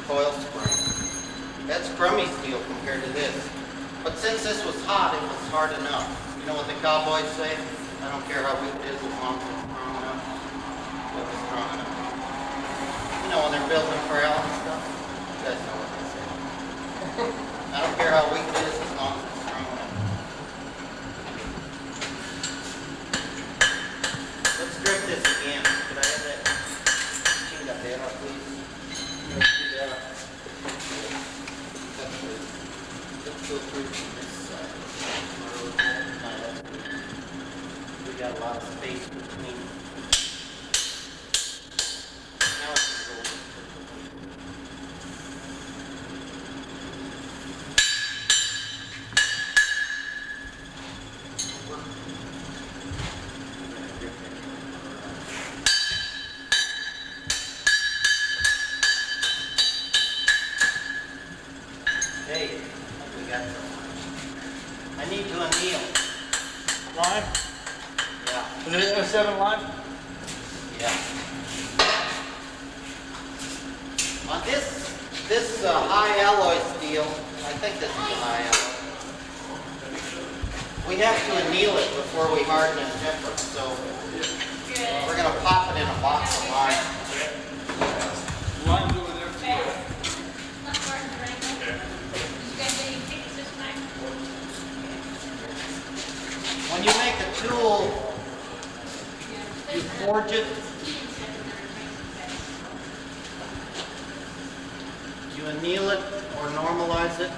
coil spring. That's crummy steel compared to this. But since this was hot, it was hard enough. You know what the cowboys say? I don't care how weak it is as long as it's strong enough. It was strong enough. You know when they're building corral and stuff? You guys know what they say. I don't care how weak it is as long as it's strong enough. Let's grip this again. Could I have that chingadera, please? Chingadera. Let's go through from this side. We got a lot of space between. Now it's going to go. Hey, we got some. I need to anneal. Line? Yeah. Is it a 7 line? Yeah. On this high alloy steel, I think this is a high alloy. We have to anneal it before we harden and temper. So we're going to pop it in a box of lime. Line's over there. When you make a tool, you forge it. You anneal it or normalize it.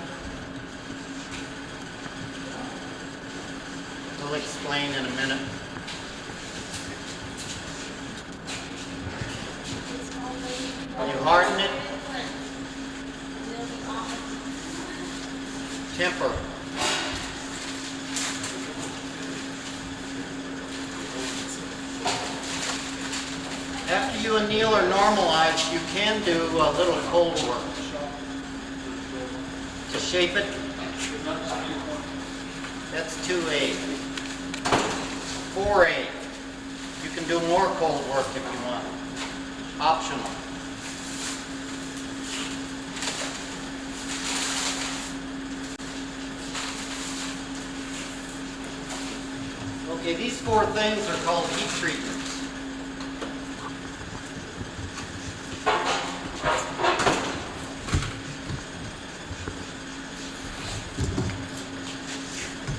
We'll explain in a minute. You harden it. Temper. After you anneal or normalize, you can do a little cold work to shape it. That's 2A. 4A. You can do more cold work if you want. Optional. Okay, these 4 things are called heat treatments.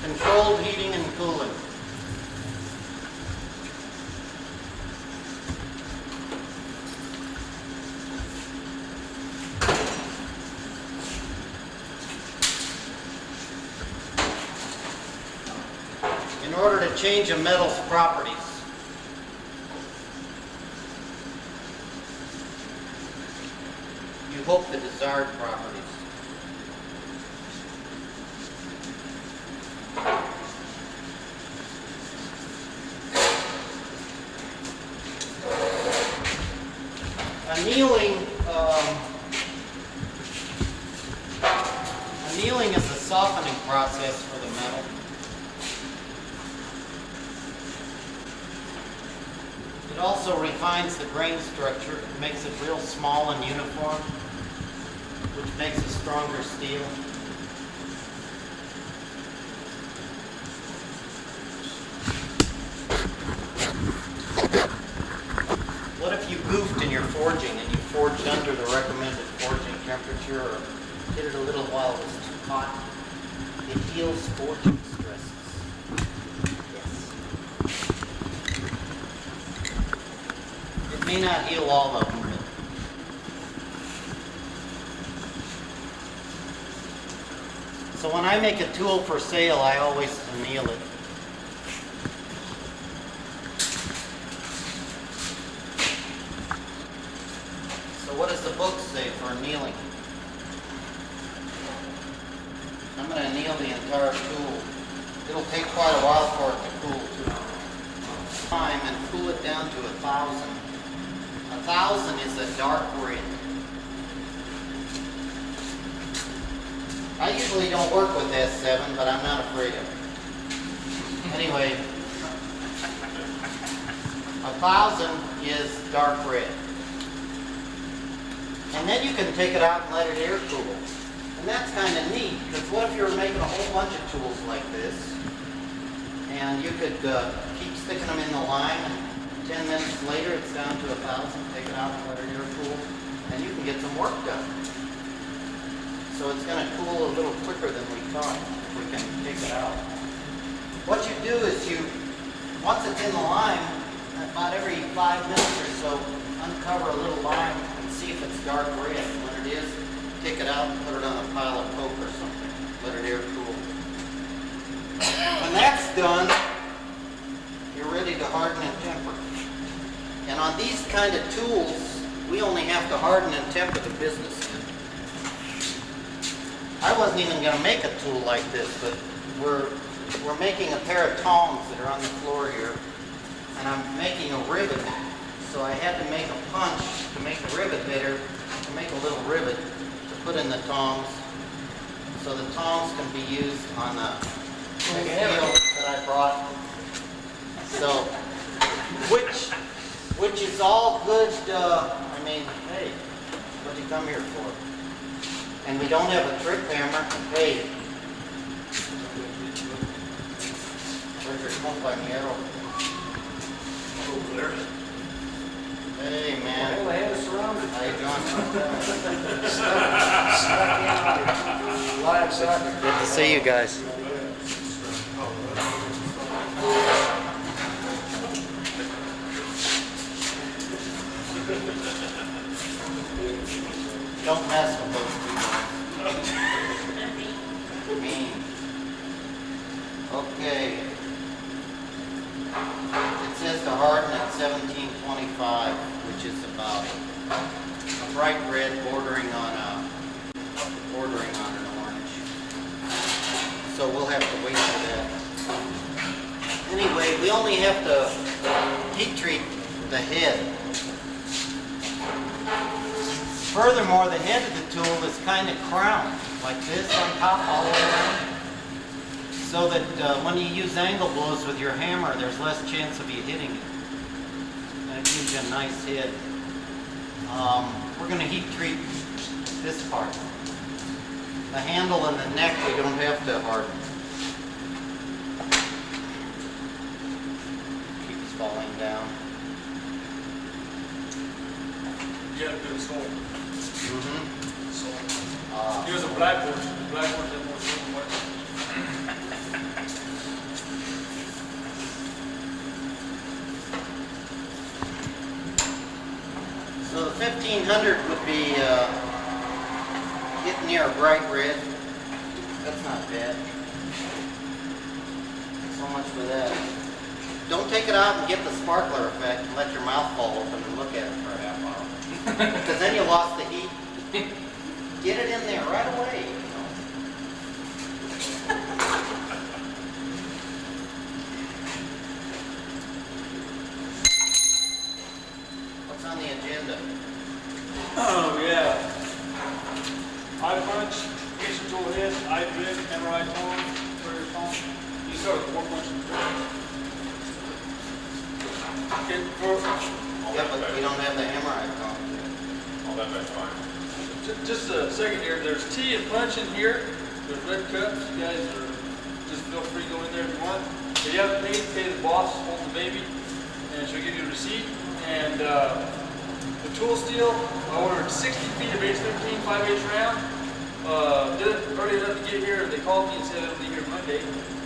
Controlled heating and cooling. In order to change a metal's properties, you hope the desired properties. Annealing is a softening process for the metal. It also refines the grain structure. It makes it real small and uniform, which makes a stronger steel. What if you goofed in your forging and you forged under the recommended forging temperature or did it a little while it was too hot? It heals forging stresses. Yes. It may not heal all of them. So when I make a tool for sale, I always anneal it. So what does the book say for annealing? I'm going to anneal the entire tool. It'll take quite a while for it to cool too. Time and cool it down to 1,000. 1,000 is a dark red. I usually don't work with S7, but I'm not afraid of it. Anyway, 1,000 is dark red. And then you can take it out and let it air cool. And that's kind of neat, because what if you were making a whole bunch of tools like this, and you could keep sticking them in the line, and 10 minutes later it's down to 1,000, take it out and let it air cool, and you can get some work done. So it's going to cool a little quicker than we thought if we can take it out. What you do is once it's in the line, about every 5 minutes or so, uncover a little line and see if it's dark red. When it is, take it out and put it on a pile of coke or something. Let it air cool. When that's done, you're ready to harden and temper. And on these kind of tools, we only have to harden and temper the business end. I wasn't even going to make a tool like this, but we're making a pair of tongs that are on the floor here, and I'm making a rivet. So I had to make a punch to make the rivet better, to make a little rivet to put in the tongs, so the tongs can be used on the steel that I brought. So, which is all good. I mean, hey, what you come here for? And we don't have a trip hammer. Hey, where's your compañero? Over there. Hey, man. Well, the head is surrounded. How you doing? Stuck in. Live sucker. Good to see you guys. Don't mess with those two. Mean. Okay. It says to harden at 1725, which is about a bright red bordering on an orange. So we'll have to wait for that. Anyway, we only have to heat treat the head. Furthermore, the head of the tool is kind of crowned, like this on top all the way around. So that when you use angle blows with your hammer, there's less chance of you hitting it. And it gives you a nice head. We're going to heat treat this part. The handle and the neck we don't have to harden. Keeps falling down. You got a good soul. Mm-hmm. So, he was a blackboard. The blackboard that more soul much. So the 1500 would be getting near a bright red. That's not bad. So much for that. Don't take it out and get the sparkler effect and let your mouth fall open and look at it for a half hour. Because then you lost the heat. Get it in there right away. What's on the agenda? Oh, yeah. Eye punch, patient tool head, eye drip, MRI tone, further tone. You start with 4 punches. Okay, Yeah, but we don't have the hammer icon. Oh, that's fine. just a second here. There's tea and punch in here. There's red cups. You guys are just feel free to go in there if you want. If you haven't paid, pay the boss, hold the baby, and she'll give you a receipt. And the tool steel, I ordered 60 feet of H13 5/8 round. Did it early enough to get here. They called me and said it'll be here Monday.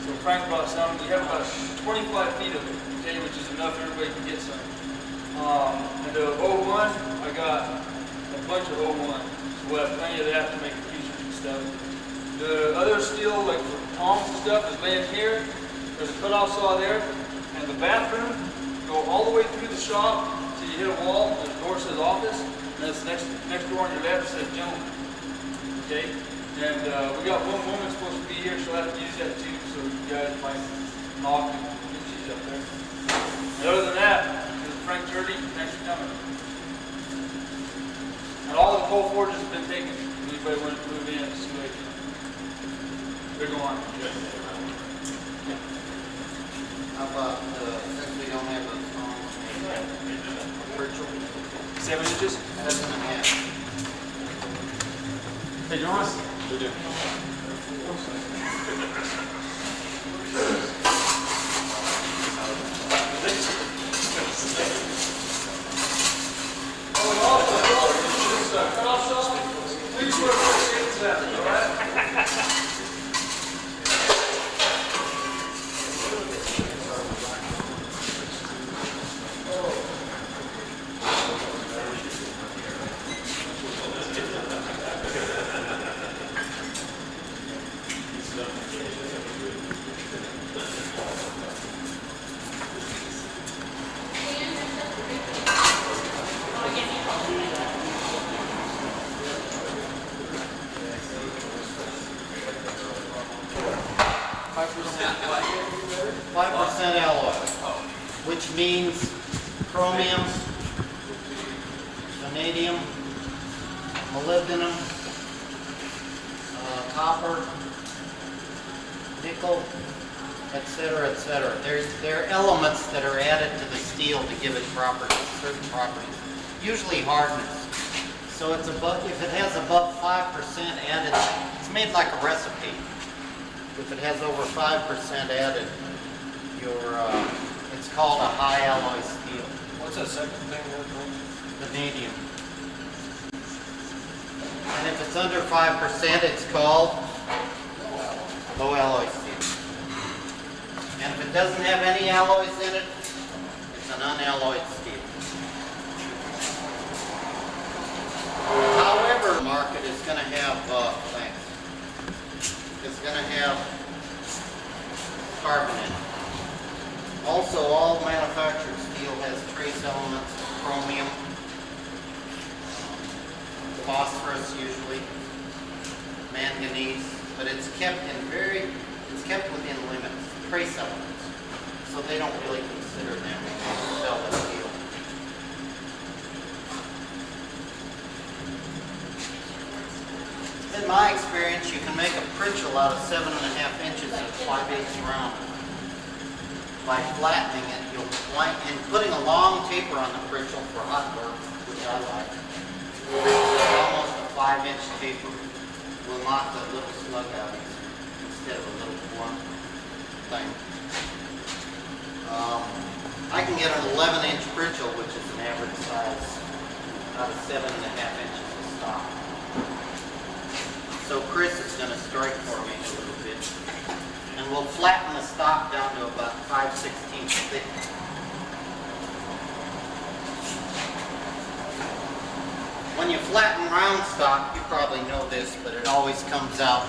So Frank brought some. We have about 25 feet of it, okay, which is enough. Everybody can get some. And the 01, I got a bunch of 01. So we'll have plenty of that to make t-shirts and stuff. The other steel, like for tongs and stuff, is laying here. There's a cutoff saw there. And the bathroom, go all the way through the shop till you hit a wall. There's a door that says office. And that's the next door on your left says gentleman. Okay? And we got one woman supposed to be here. She'll have to use that too. So you guys might knock and she's up there. And other than that, Frank Turley, thanks for coming. And all the coal forges have been taken. Anybody want to move in, see what I can. They're going. How about, since we don't have a virtual 7 inches? 7.5? Hey, John. They do. Cut off something. Please wear shades at it, all right? Five percent alloy, which means chromium, vanadium, molybdenum, copper, nickel, etc., etc. There are elements that are added to the steel to give it properties, certain properties, usually hardness. So it's above, if it has above 5% added, it's made like a recipe. If it has over 5% added, it's called a high alloy steel. What's that second thing there, Bill? Vanadium. And if it's under 5%, it's called low alloy steel. And if it doesn't have any alloys in it, it's an unalloyed steel. However, the market is going to have, it's going to have carbon in it. Also, all manufactured steel has trace elements of chromium, phosphorus usually, manganese, but it's kept within limits, trace elements. So they don't really consider them when they sell the steel. In my experience, you can make a pritchel out of 7.5 inches at 5/8 round. By flattening it, and putting a long taper on the pritchel for hot work, which I like. Almost a 5-inch taper will knock that little slug out easier instead of a little blunt thing. I can get an 11-inch pritchel, which is an average size, out of 7.5 inches of stock. So Chris is going to strike for me a little bit. And we'll flatten the stock down to about 5/16 thick. When you flatten round stock, you probably know this, but it always comes out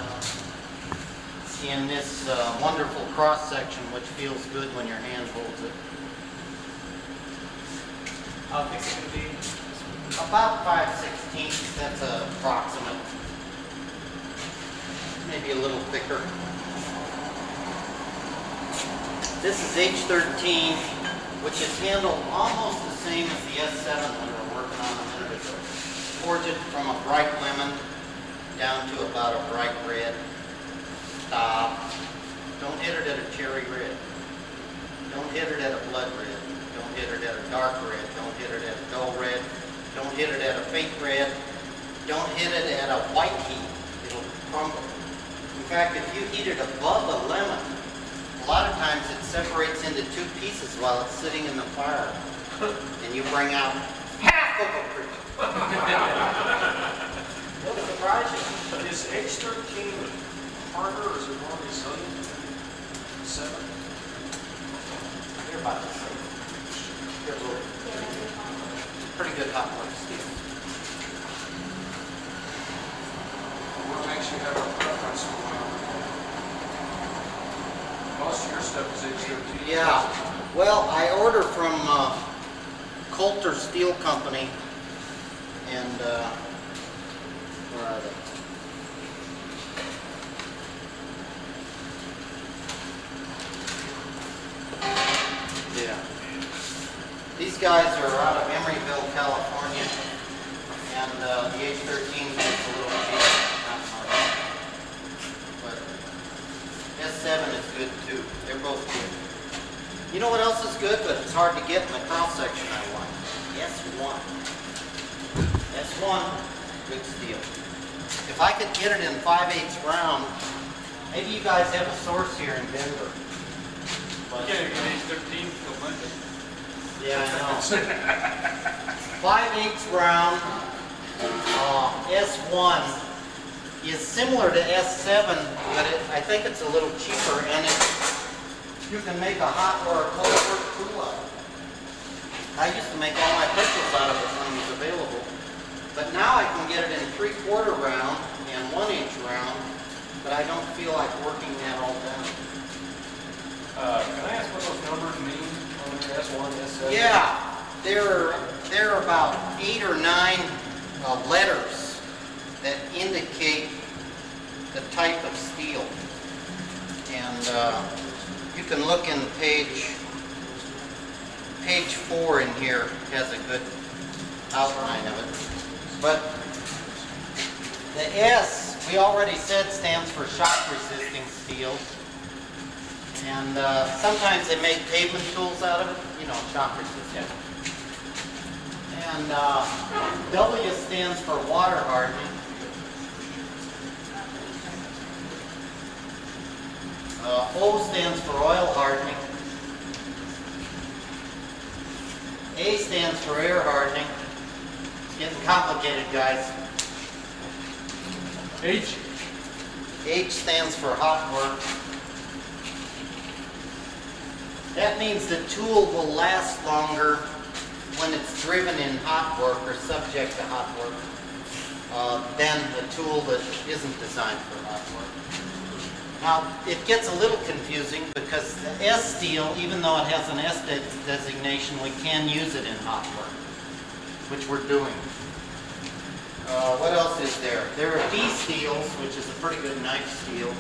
in this wonderful cross section, which feels good when your hand holds it. How thick is it going to be? About 5/16, that's approximate. Maybe a little thicker. This is H13, which is handled almost the same as the S7 that we were working on a minute ago. Forge it from a bright lemon down to about a bright red. Stop. Don't hit it at a cherry red. Don't hit it at a blood red. Don't hit it at a dark red. Don't hit it at a dull red. Don't hit it at a faint red. Don't hit it at a white heat. It'll crumble. In fact, if you heat it above a lemon, a lot of times it separates into 2 pieces while it's sitting in the fire. And you bring out half of a pritchel. It'll surprise you. Is H13 harder or is it more resilient? 7? They're about the same. They're both pretty good hot work steel. What makes you have a preference for one? Most of your stuff is H13. Yeah. Well, I order from Coulter Steel Company, and where are they? Yeah. These guys are out of Emeryville, California, and the H13 is a little cheap, not much. But S7 is good too. They're both good. You know what else is good, but it's hard to get in the cross section I want? S1. S1, good steel. if I could get it in 5/8 round, maybe you guys have a source here in Denver. But, You can't get age 13 till Monday. yeah, I know. 5/8 round S1 is similar to S7, but I think it's a little cheaper, and you can make a hot or a cold work tool out of it. I used to make all my pistols out of it when it was available, but now I can get it in 3/4 round and 1-inch round, but I don't feel like working that all down. Can I ask what those numbers mean on there, S1, S7? Yeah, there are about 8 or 9 letters that indicate the type of steel. And you can look in page 4 in here, has a good outline of it. But the S, we already said, stands for shock resisting steel. And sometimes they make pavement tools out of it, you know, shock resistant. And W stands for water hardening. O stands for oil hardening. A stands for air hardening. It's getting complicated, guys. H? H stands for hot work. That means the tool will last longer when it's driven in hot work or subject to hot work than the tool that isn't designed for hot work. Now, it gets a little confusing because the S steel, even though it has an S designation, we can use it in hot work, which we're doing. What else is there? There are B steels, which is a pretty good knife steel.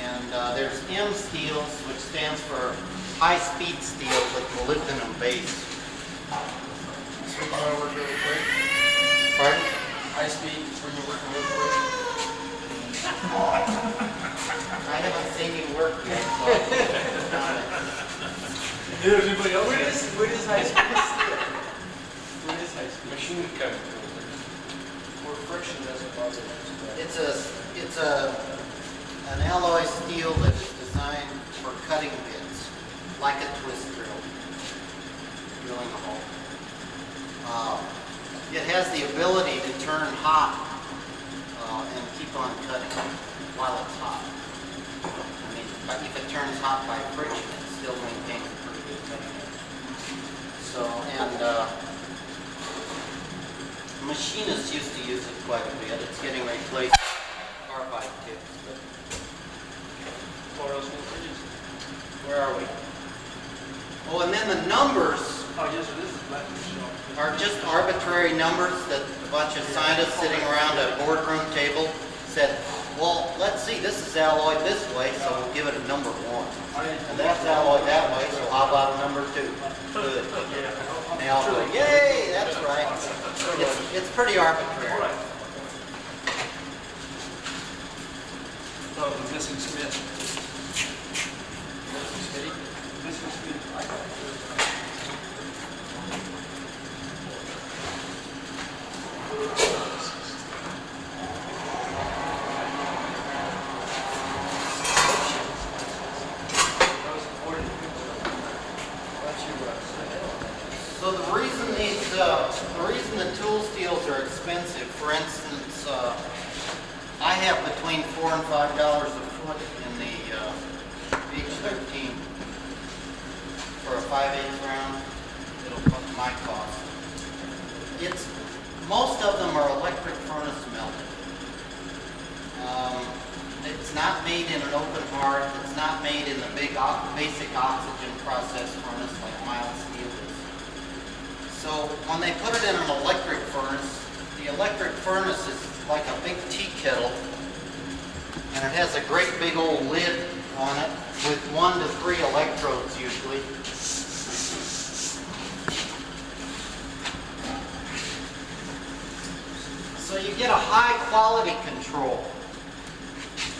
And there's M steels, which stands for high-speed steel with molybdenum base. Swing over really quick. Pardon? High speed, swing over really quick. I haven't seen you work yet, so There's anybody else? Where is high speed steel? Where is high speed? Machine cut tools. Where friction doesn't bother us. it's an alloy steel that is designed for cutting bits, like a twist drill, drilling a hole. It has the ability to turn hot and keep on cutting while it's hot. I mean, but if it turns hot by friction, it still maintains a pretty good cutting edge. So, and machinists used to use it quite a bit. It's getting replaced by carbide tips. But What else will we use? where are we? Oh, and then the numbers Oh, yes, sir, this is black shop. are just arbitrary numbers that a bunch of scientists sitting around a boardroom table said, well, let's see, this is alloyed this way, so we'll give it a number 1. And that's alloyed that way, so how about a number 2? Good. And they all go, yay, that's right. It's pretty arbitrary. All right. Oh, the missing Smith. Missing Smith? Missing Smith. I got it. So the reason the tool steels are expensive, for instance, I have between $4 and $5 a foot in the H13 for a 5/8 round. It'll cost my cost. Most of them are electric furnace melted. It's not made in an open hearth. It's not made in the basic oxygen process furnace like mild steel is. So when they put it in an electric furnace, the electric furnace is like a big tea kettle, and it has a great big old lid on it with 1 to 3 electrodes usually. So you get a high quality control.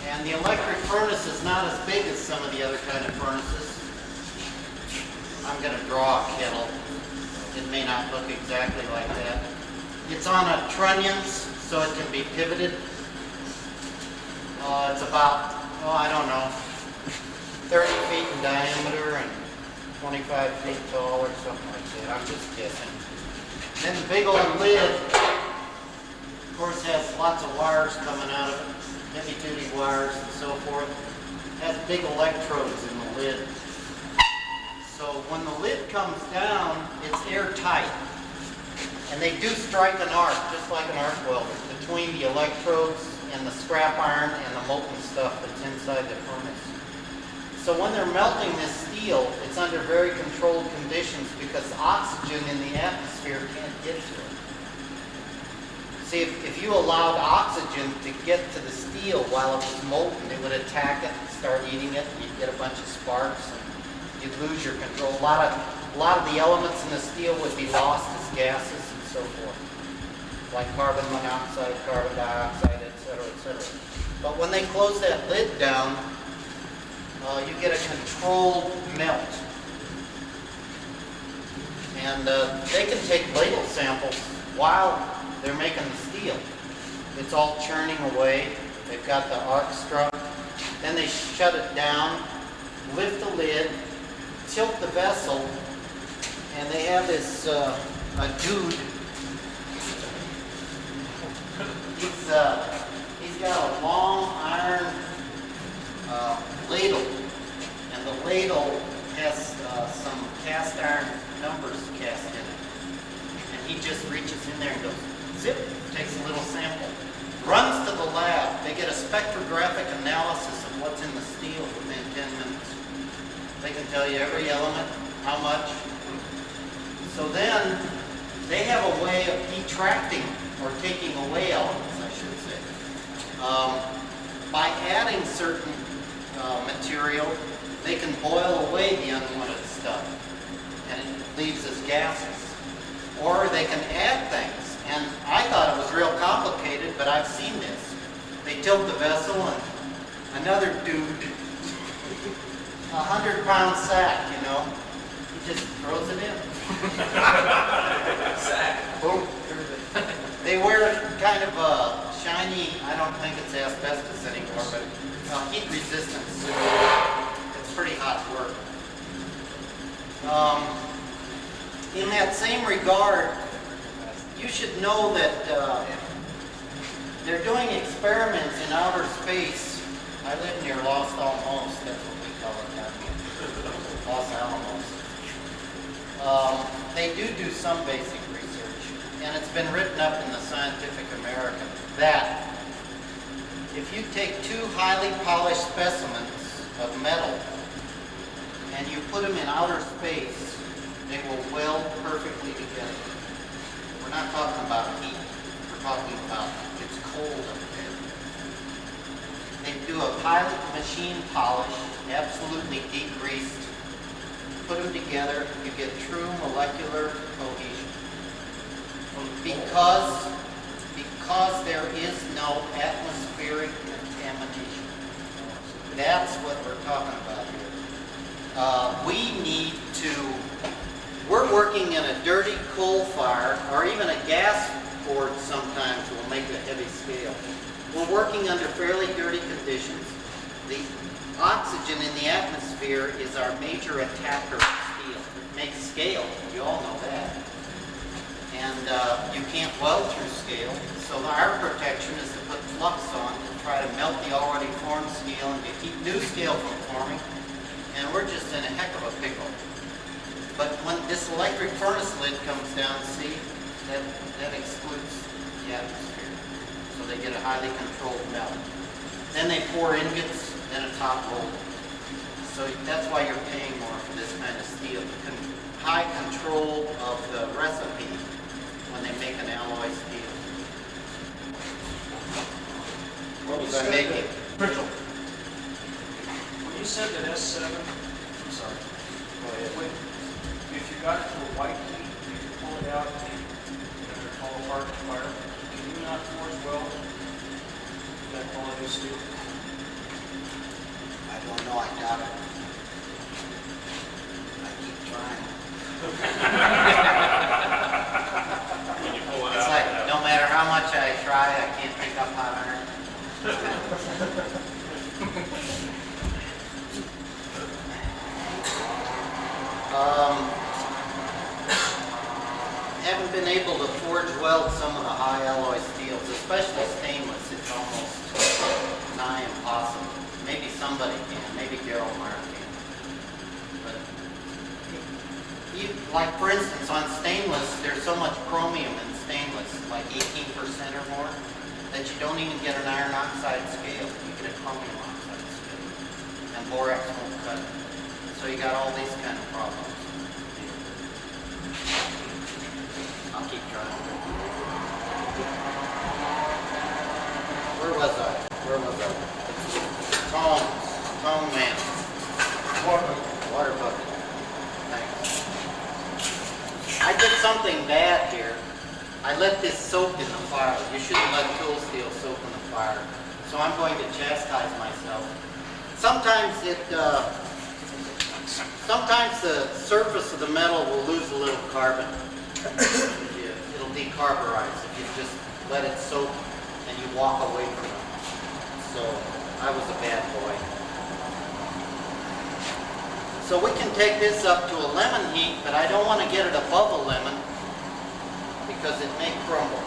And the electric furnace is not as big as some of the other kind of furnaces. I'm going to draw a kettle. It may not look exactly like that. It's on a trunnions, so so it can be pivoted. It's about, I don't know, 30 feet in diameter and 25 feet tall or something like that. I'm just guessing. Then the big old lid, of course, has lots of wires coming out of it, heavy-duty wires and so forth. It has big electrodes in the lid. So when the lid comes down, it's airtight. And they do strike an arc, just like an arc welder, between the electrodes and the scrap iron and the molten stuff that's inside the furnace. So when they're melting this steel, it's under very controlled conditions because oxygen in the atmosphere can't get to it. See, if you allowed oxygen to get to the steel while it was molten, it would attack it and start eating it, and you'd get a bunch of sparks, and you'd lose your control. A lot of the elements in the steel would be lost as gases and so forth, like carbon monoxide, carbon dioxide, etc. But when they close that lid down, you get a controlled melt. And they can take ladle samples while they're making the steel. It's all churning away. They've got the arc struck. Then they shut it down, lift the lid, tilt the vessel, and they have this a dude. He's got a long iron ladle, and the ladle has some cast iron numbers cast in it. And he just reaches in there and goes, zip, takes a little sample, runs to the lab. They get a spectrographic analysis of what's in the steel within 10 minutes. They can tell you every element, how much. So then, they have a way of detracting or taking away elements, I should say. By adding certain material, they can boil away the unwanted stuff, and it leaves as gases. Or they can add things, and I thought it was real complicated, but I've seen this. They tilt the vessel, and another dude, 100-pound sack, you know, he just throws it in. Sack. Boom. They wear kind of a shiny, I don't think it's asbestos anymore, but heat resistance. It's pretty hot work. In that same regard, you should know that they're doing experiments in outer space. I live near Los Alamos, that's what we call it down here. Los Alamos. They do some basic research, and it's been written up in the Scientific American that if you take two highly polished specimens of metal and you put them in outer space, they will weld perfectly together. We're not talking about heat. We're talking about it's cold up there. They do a pilot machine polish, absolutely degreased. Put them together, you get true molecular cohesion. Because there is no atmospheric contamination. That's what we're talking about here. We're working in a dirty coal fire, or even a gas board sometimes will make a heavy scale. We're working under fairly dirty conditions. The oxygen in the atmosphere is our major attacker of steel. It makes scale, you all know that. And you can't weld through scale, so our protection is to put flux on to try to melt the already formed scale and to keep new scale from forming, and we're just in a heck of a pickle. But when this electric furnace lid comes down, see, that excludes the atmosphere, so they get a highly controlled melt. Then they pour ingots, then a top roll. So that's why you're paying more for this kind of steel. High control of the recipe when they make an alloy steel. What was I making? When you said that S7, I'm sorry. Go ahead. If you got it to a white heat, you could pull it out and it'd fall apart in fire. Can you not forge weld that quality of steel? I don't know, I doubt it. I keep trying. When you pull it It's out. like, no matter how much I try, I can't pick up hot iron. Haven't been able to forge weld some of the high alloy steels, especially stainless. It's almost nigh impossible. Maybe somebody can, maybe Gerald Meyer can. But like for instance on stainless, there's so much chromium in stainless, like 18% or more, that you don't even get an iron oxide scale. You get a chromium oxide scale. And borax won't cut it. So you got all these kind of problems. I'll keep trying. Where was I? Tone man. Water bucket. Thanks. I did something bad here. I let this soak in the fire. You shouldn't let tool steel soak in the fire. So I'm going to chastise myself. Sometimes the surface of the metal will lose a little carbon. It'll decarburize if you just let it soak and you walk away from it. So I was a bad boy. So we can take this up to a lemon heat, but I don't want to get it above a lemon because it may crumble.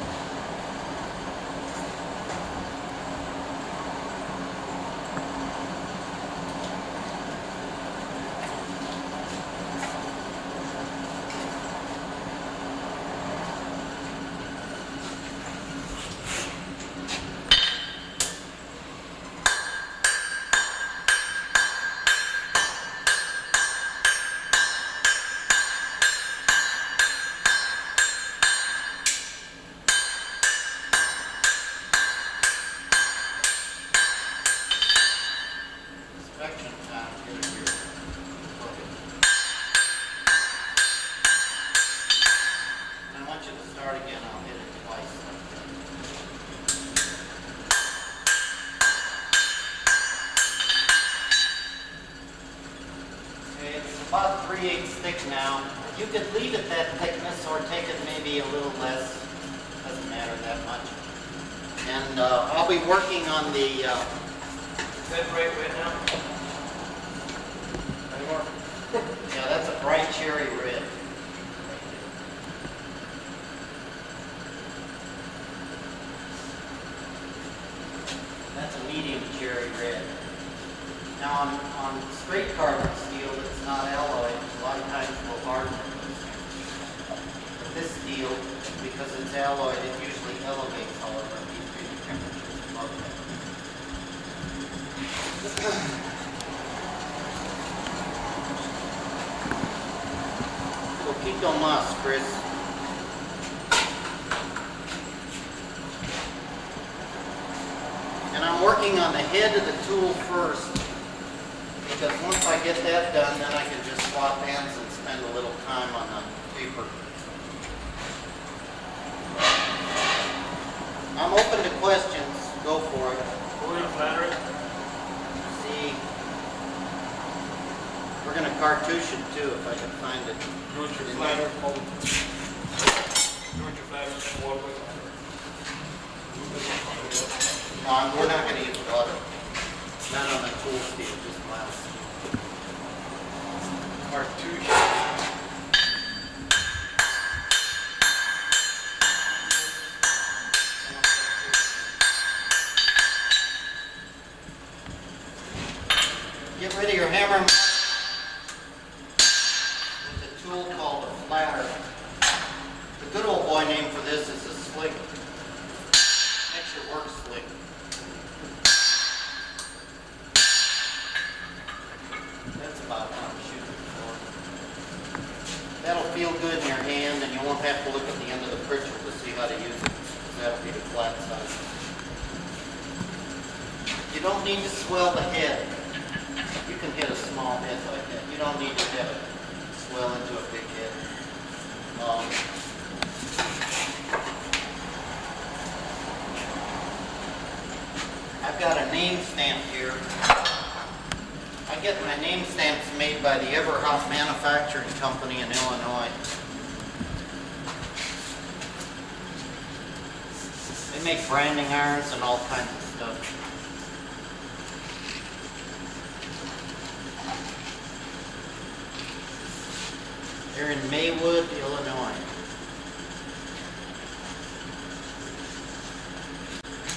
About 3/8 thick now. You could leave it that thickness or take it maybe a little less. Doesn't matter that much. And I'll be working on the... Is that right now? Anymore? Yeah, that's a bright cherry red. That's a medium cherry red. Now on straight carbon steel that's not alloy, a lot of times will harden it. But this steel, because it's alloyed, it usually elevates, however, at these treating temperatures above that. Poquito más, Chris. And I'm working on the head of the tool first, because once I get that done, then I can just swap ends and spend a little time on the paper. I'm open to questions. Go for it. We're going to flatter it. See, we're going to cartouche it too, if I can find it. You want your flatter? You want your flatter and water with it? No, we're not going to use water. Not on the tool steel, just glass. Cartouche. Get rid of your hammer with a tool called a flatter. The good old boy name for this is a slick. Makes your work slick. That's about how I'm shooting for. That'll feel good in your hand, and you won't have to look at the end of the pritchard to see how to use it, because that'll be the flat side. You don't need to swell the head. You can hit a small head like that. You don't need to have it swell into a big head. I've got a name stamp here. I get my name stamps made by the Everhop Manufacturing Company in Illinois. make branding irons and all kinds of stuff. They're in Maywood, Illinois.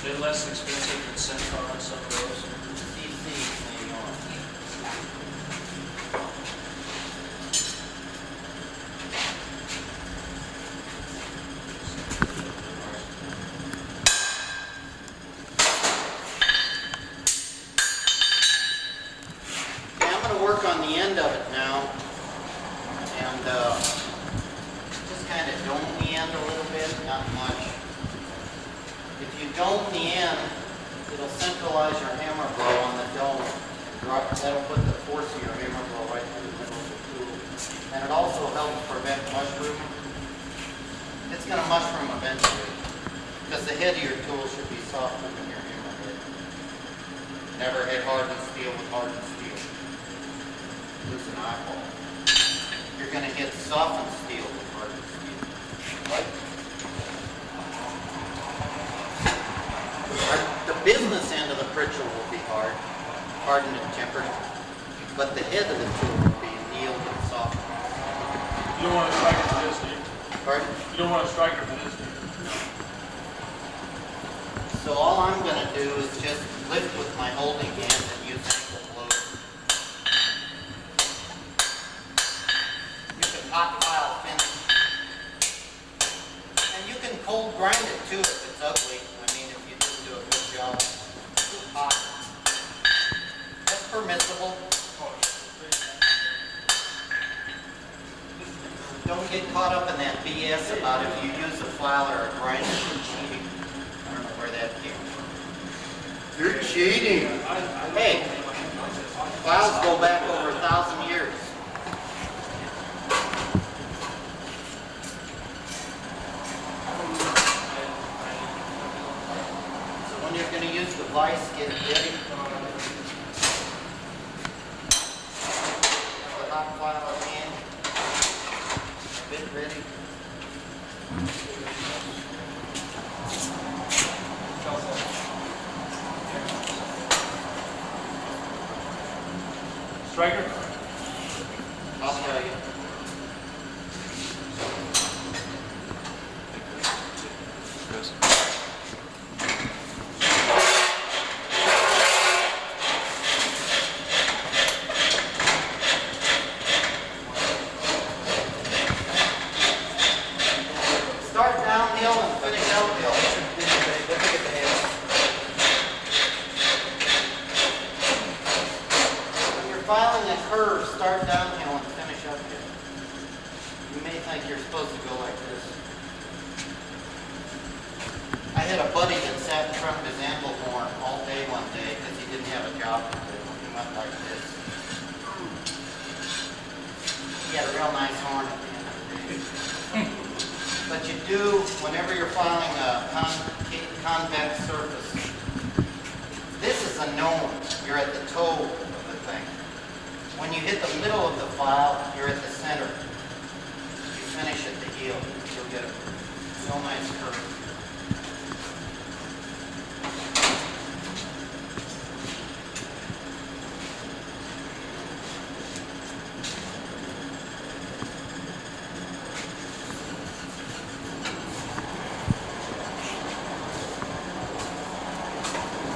They're less expensive than Centron, some of those. CC, Illinois. Yeah, I'm going to work on the end of it now. And just kind of dome the end a little bit, not much. If you dome the end, it'll centralize your hammer blow on the dome. That'll put the force of your hammer blow right through the middle of the tool. And it also helps prevent mushrooming. It's going to mushroom eventually, because the head of your tool should be softer than your hammer head. Never hit hardened steel with hardened steel. Lose an eyeball. You're going to hit softened steel with hardened steel. Right? The business end of the pritchel will be hardened and tempered, but the head of the tool will be annealed and softened. You don't want to strike it for this, do you? Pardon? You don't want to strike it for this, do you? So all I'm going to do is just lift with my holding hand and use ankle blows. You can hot file finish. And you can cold grind it too if it's ugly. I mean, if you didn't do a good job. Too hot. That's permissible. Don't get caught up in that BS about if you use a file or a grinder for cheating. I don't know where that came from. You're cheating. Hey, files go back over 1,000 years. So when you're going to use the vise, get it ready. Have the hot file in hand. Bit ready. Striker? I'll tell you. Start downhill and finish uphill. When you're filing a curve, start downhill and finish uphill. You may think you're supposed to go like this. I had a buddy that sat in front of his anvil horn all day one day because he didn't have a job to do. He went like this. He had a real nice horn at the end of the day. But you do, whenever you're filing a convex surface, this is a gnome. You're at the toe of the thing. When you hit the middle of the file, you're at the center. You finish at the heel. You'll get a real nice curve.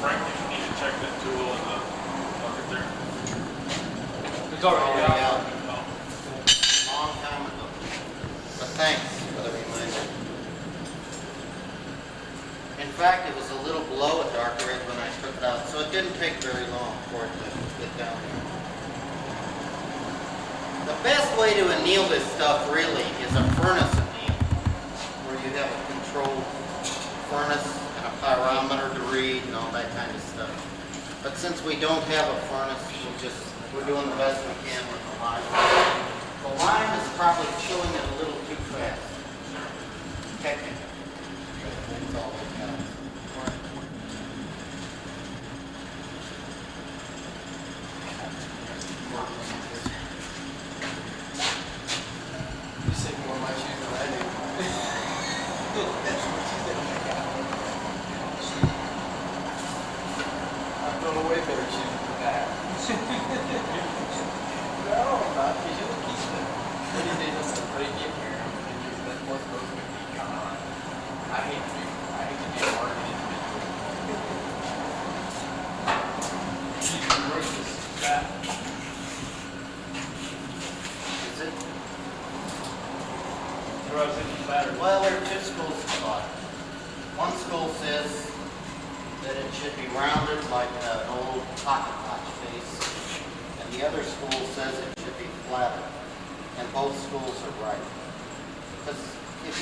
Frankly, you need to check that tool in the bucket there. It's already out. Oh. Long time ago. But thanks for the reminder. In fact, it was a little below a dark red when I took it out, so it didn't take very long for it to get down there. The best way to anneal this stuff really is a furnace anneal, where you have a controlled furnace and a pyrometer to read and all that kind of stuff. But since we don't have a furnace, we're doing the best we can with the lime. The lime is probably chilling it a little too fast. Technically. That's all we got. You say more of my shoes than I do. That's what she said. that. Is it? Or I was thinking battery. Well, there are two schools of thought. One school says that it should be rounded like an old pocket watch face, and the other school says it should be flatter. And both schools are right. Because if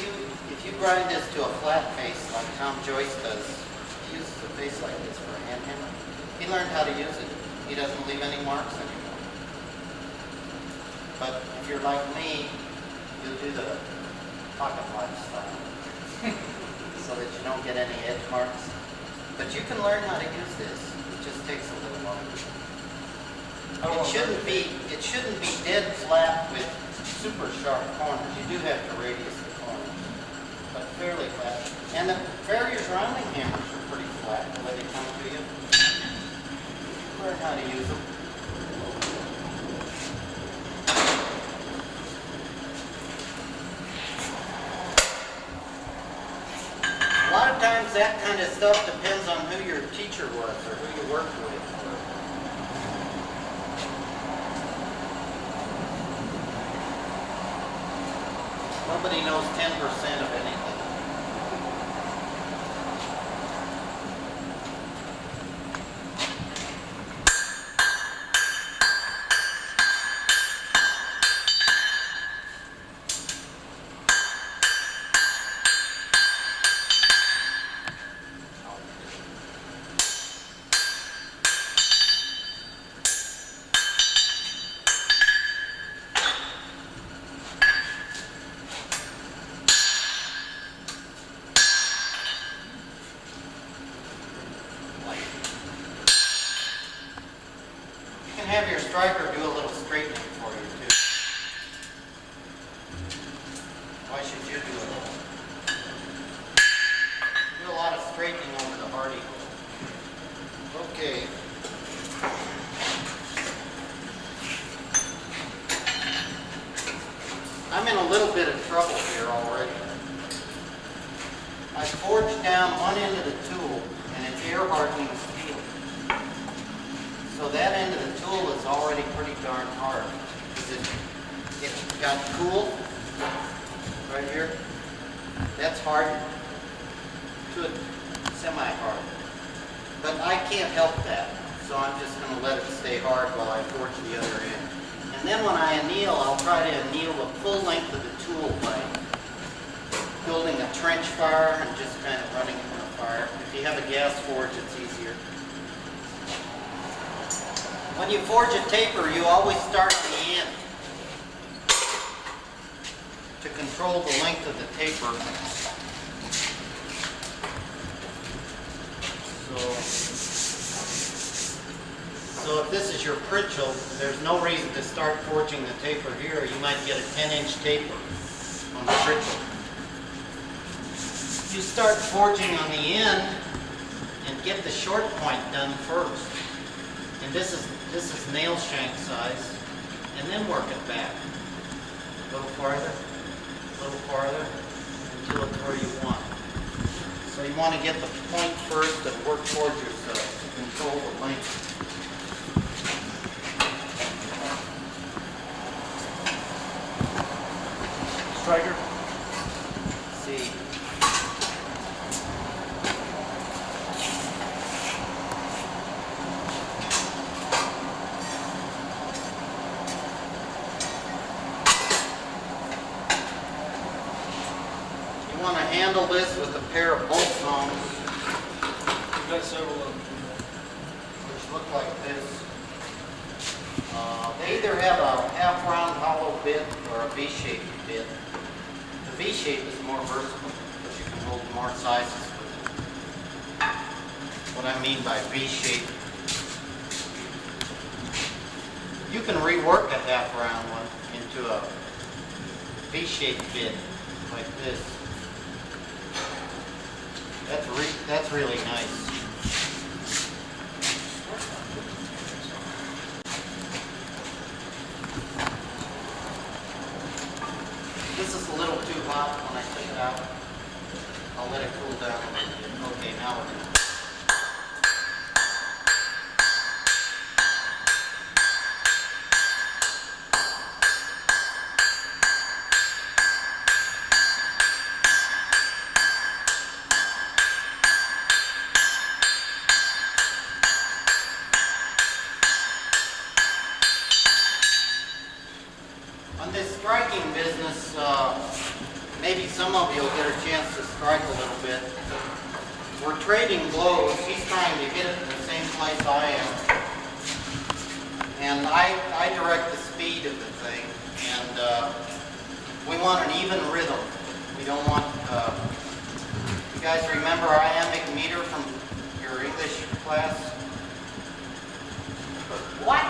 you grind this to a flat face like Tom Joyce does, he uses a face like this for a hand hammer. He learned how to use it. He doesn't leave any marks anymore. But if you're like me, you'll do the pocket watch style so that you don't get any edge marks. But you can learn how to use this. It just takes a little longer. It shouldn't be dead flat with super sharp corners. You do have to radius the corners, but fairly flat. And the Farrier's rounding hammers are pretty flat the way they come to you. Learn how to use them. A lot of times that kind of stuff depends on who your teacher was or who you worked with. Nobody knows 10% of anything. Have your striker do a little straightening for you too. Why should you do it? Do a lot of straightening over the hardy. Okay. I'm in a little bit of trouble here already. I forged down one end of the tool and it's air hardening steel. So that end of the tool is already pretty darn hard. It got cool right here. That's hard to semi-hard. But I can't help that. So I'm just going to let it stay hard while I forge the other end. And then when I anneal, I'll try to anneal the full length of the tool by building a trench fire and just kind of running it in a fire. If you have a gas forge, it's easier. When you forge a taper, you always start on the end to control the length of the taper. So if this is your Pritchell, there's no reason to start forging the taper here. You might get a 10-inch taper on the Pritchell. You start forging on the end and get the short point done first. And this is nail shank size, and then work it back. A little farther, until it's where you want. So you want to get the point first and work towards yourself to control the length. Striker? See. You want to handle this with a pair of bolt tongs, We've got several of them. which look like this. They either have a half-round hollow bit or a V-shaped bit. The V-shape is more versatile because you can hold more sizes with it. What I mean by V-shape, you can rework a half-round one into a V-shaped bit like this. That's really nice. This is a little too hot when I take it out. I'll let it cool down a little bit. Okay, now we're going to... striking business, maybe some of you will get a chance to strike a little bit. We're trading blows. He's trying to hit it in the same place I am. And I direct the speed of the thing. And we want an even rhythm. We don't want, you guys remember iambic meter from your English class? What?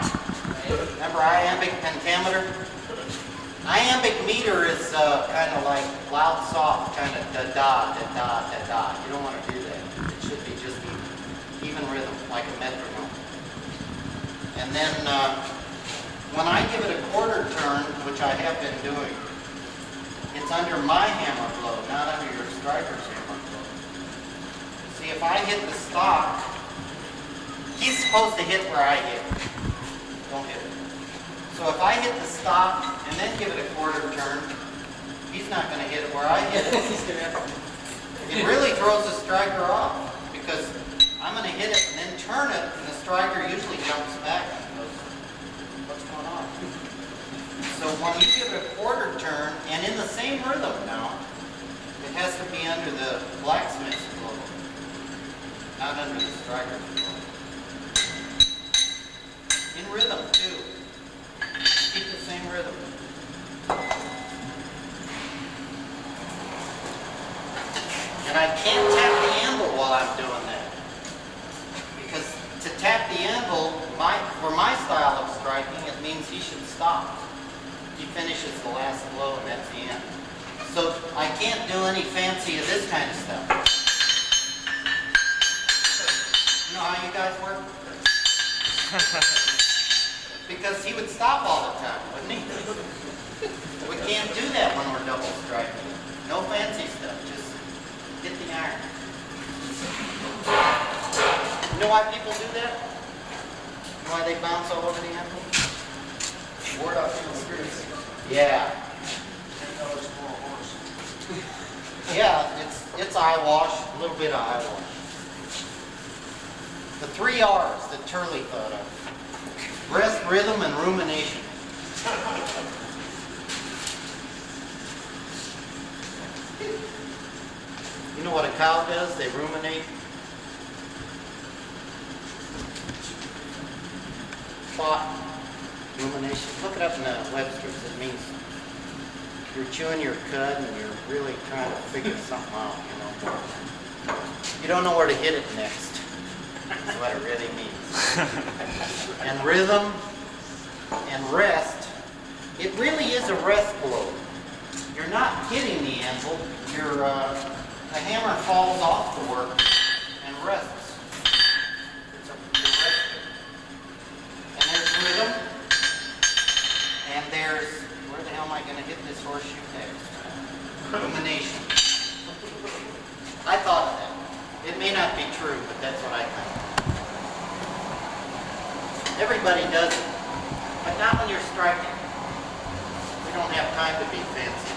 Remember iambic pentameter? Iambic meter is kind of like loud, soft, kind of da-da, da-da, da-da. You don't want to do that. It should be just even rhythm, like a metronome. And then when I give it a quarter turn, which I have been doing, it's under my hammer blow, not under your striker's hammer blow. See, if I hit the stock, he's supposed to hit where I hit. Don't hit it. So if I hit the stock and then give it a quarter turn, he's not going to hit it where I hit it. It really throws the striker off because I'm going to hit it and then turn it, and the striker usually jumps back and goes, what's going on? So when you give it a quarter turn, and in the same rhythm now, it has to be under the blacksmith's blow, not under the striker's blow. In rhythm, too. Keep the same rhythm. And I can't tap the anvil while I'm doing that. Because to tap the anvil, for my style of striking, it means he should stop. He finishes the last blow and that's the end. So I can't do any fancy of this kind of stuff. You know how you guys work? Because he would stop all the time, wouldn't he? We can't do that when we're double striking. No fancy stuff, just hit the iron. You know why people do that? You know why they bounce all over the anvil? Word out in the streets. Yeah. $10 for a horse. Yeah, it's eyewash, a little bit of eyewash. The 3 R's that Turley thought of. Rest, rhythm, and rumination. You know what a cow does? They ruminate. Thought, rumination. Look it up in the Webster's. It means you're chewing your cud and you're really trying to figure something out, you know. You don't know where to hit it next. That's what it really means. And rhythm and rest, it really is a rest blow. You're not hitting the anvil, the hammer falls off the work and rests. You're resting. And there's rhythm, and there's, where the hell am I going to hit this horseshoe next? Rumination. I thought of that. It may not be true, but that's what I think. Everybody does it, but not when you're striking. We don't have time to be fancy.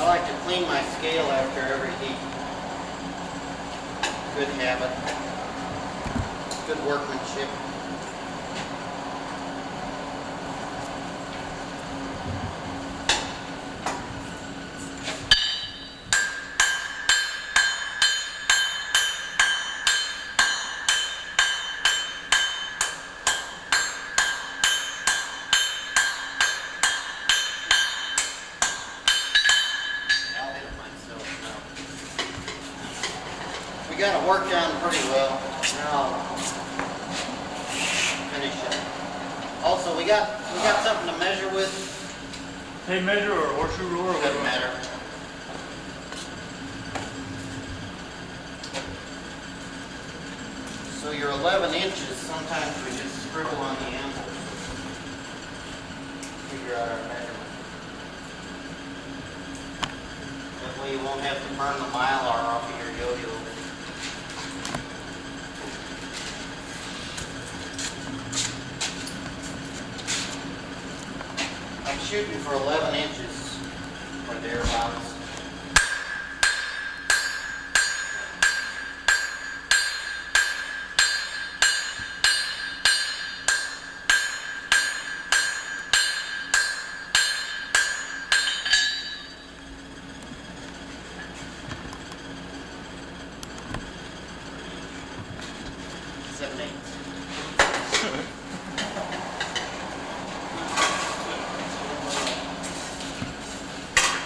I like to clean my scale after every heat. Good habit. Good workmanship. We got it worked on pretty well. Now I'll finish it. Also, we got something to measure with. Tape measure or horseshoe ruler? Doesn't matter. your 11 inches, sometimes we just scribble on the anvil. Figure out our measurement. That way you won't have to burn the mylar off of your yo-yo. I'm shooting for 11 inches or thereabouts.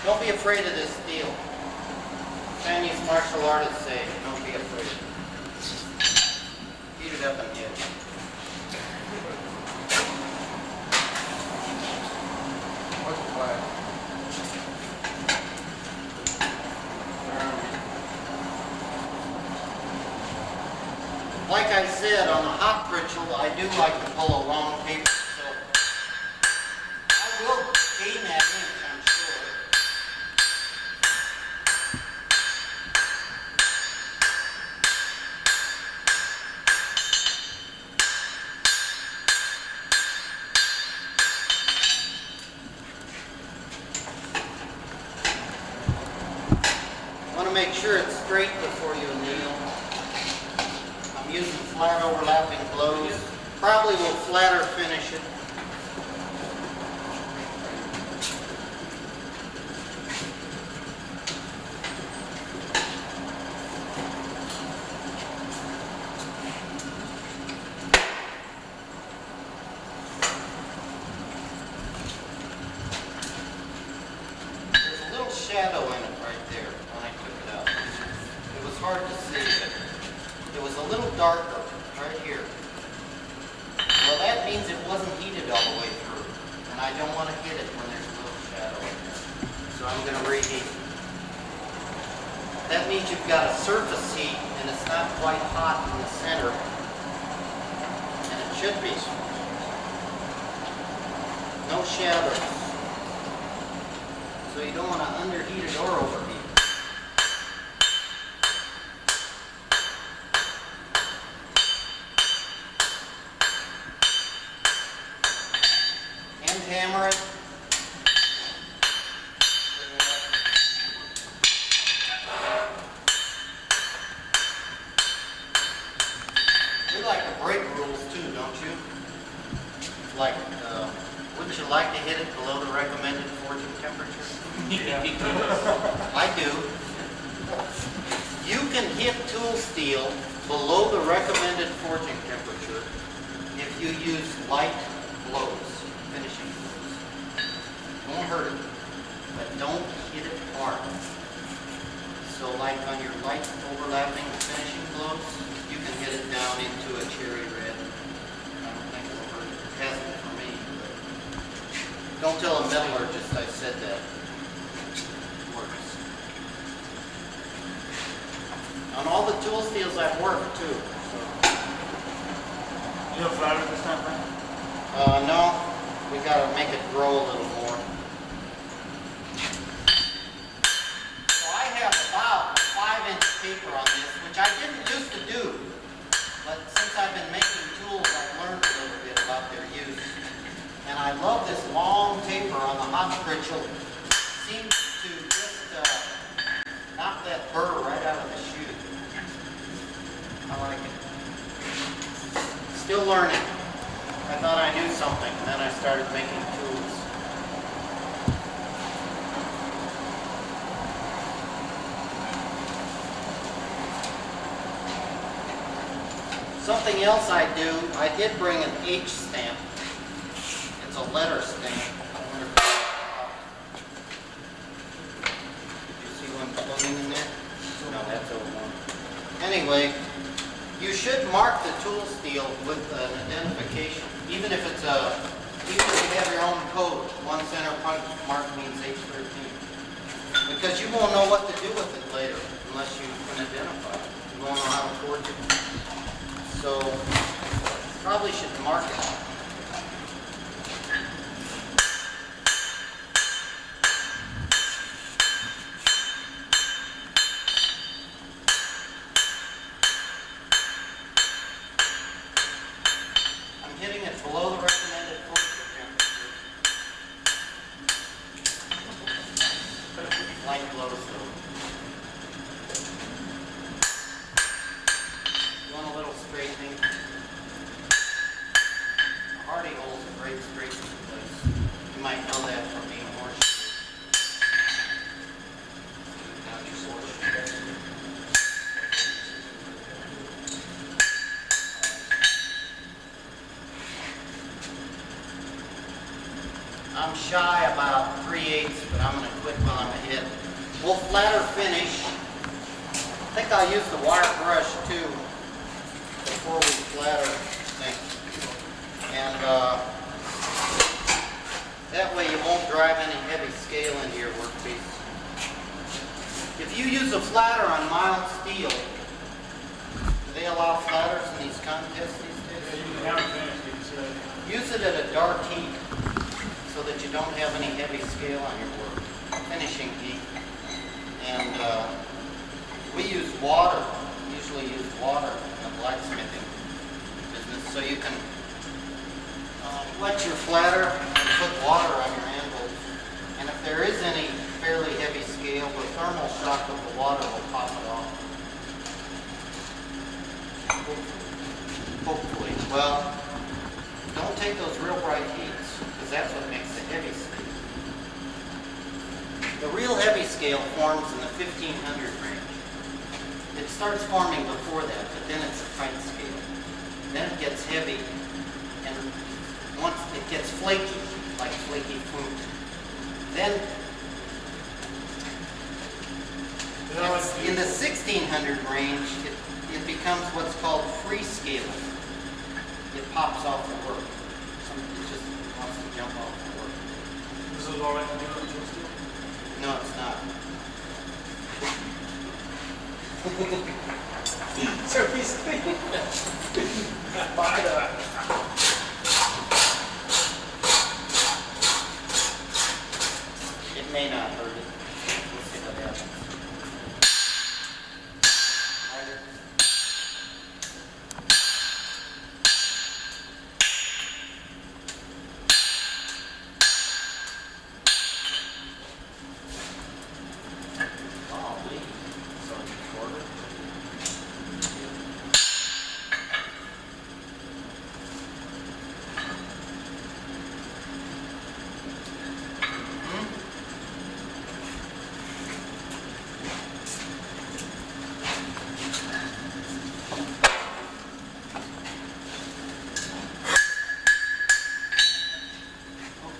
Don't be afraid of this steel. Chinese martial artists say, don't be afraid. Heat it up and hit it. What's the flag? Like I said, on the hot britchel, I do like to pull a long taper, so I will gain that inch, I'm sure. Want to make sure it's straight before you anneal. I'm using flat overlapping blows. Probably will flatter finish it. There's a little shadow in it right there when I took it out. It was hard to see, but it was a little darker right here. Well, that means it wasn't heated all the way through, and I don't want to hit it when there's a little shadow in there. So I'm going to reheat. That means you've got a surface heat, and it's not quite hot in the center, and it should be. No shadows. So you don't want to underheat it or overheat. Hammer it. We like to break rules too, don't you? Like, wouldn't you like to hit it below the recommended forging temperature? I do. You can hit tool steel below the recommended forging temperature if you use light blows. Finishing blows. Won't hurt it, but don't hit it hard. So like on your light overlapping finishing blows, you can hit it down into a cherry red. I don't think it'll hurt it. It hasn't for me. But don't tell a metallurgist I said that. It works. On all the tool steels I've worked too. So. You have flatter this time, Frank? No. We got to make it grow a little more. So I have about a 5-inch taper on this, which I didn't used to do. But since I've been making tools, I've learned a little bit about their use. And I love this long taper on the hot britchel. Seems to just knock that burr right out of the chute. I like it. Still learning. I thought I knew something, and then I started making tools. Something else I do, I did bring an H stamp. It's a letter stamp. You see what I'm plugging in there? No, that's O1. Anyway, you should mark the tool steel with an identification, even if it's even if you have your own code. One center punch mark means H13, because you won't know what to do with it later unless you can identify it. You won't know how to forge it. So probably should mark it. I'm hitting it below the recommended filter temperature. Light glow though. Doing a little straightening. A hardy hole is a great straightening place. You might know that from being a horseshoe. Down your horseshoe. I'm shy about 3/8, but I'm going to quit while I'm ahead. We'll flatter finish. I think I'll use the wire brush too before we flatter things. And that way you won't drive any heavy scale into your workpiece. If you use a flatter on mild steel, do they allow flatters in these contests these days? Yeah, you can have it finished, you can see that. Use it at a dark heat so that you don't have any heavy scale on your work, finishing heat. And we use water, usually use water in the blacksmithing business, so you can wet your flatter and put water on your anvil. And if there is any fairly heavy scale, the thermal shock of the water will pop it off. Hopefully. Well, don't take those real bright heats, because that's what makes the heavy scale. The real heavy scale forms in the 1500 range. It starts forming before that, but then it's a tight scale. Then it gets heavy, and once it gets flaky, like flaky fruit. Then in the 1600 range, it becomes what's called free scaling. It pops off the work. It just wants to jump off the work. This is all right to do on tool steel? No, it's not. So he's thinking. Buy it up. It may not hurt it. We'll see what happens. Lighter. Golly. So it's shorter.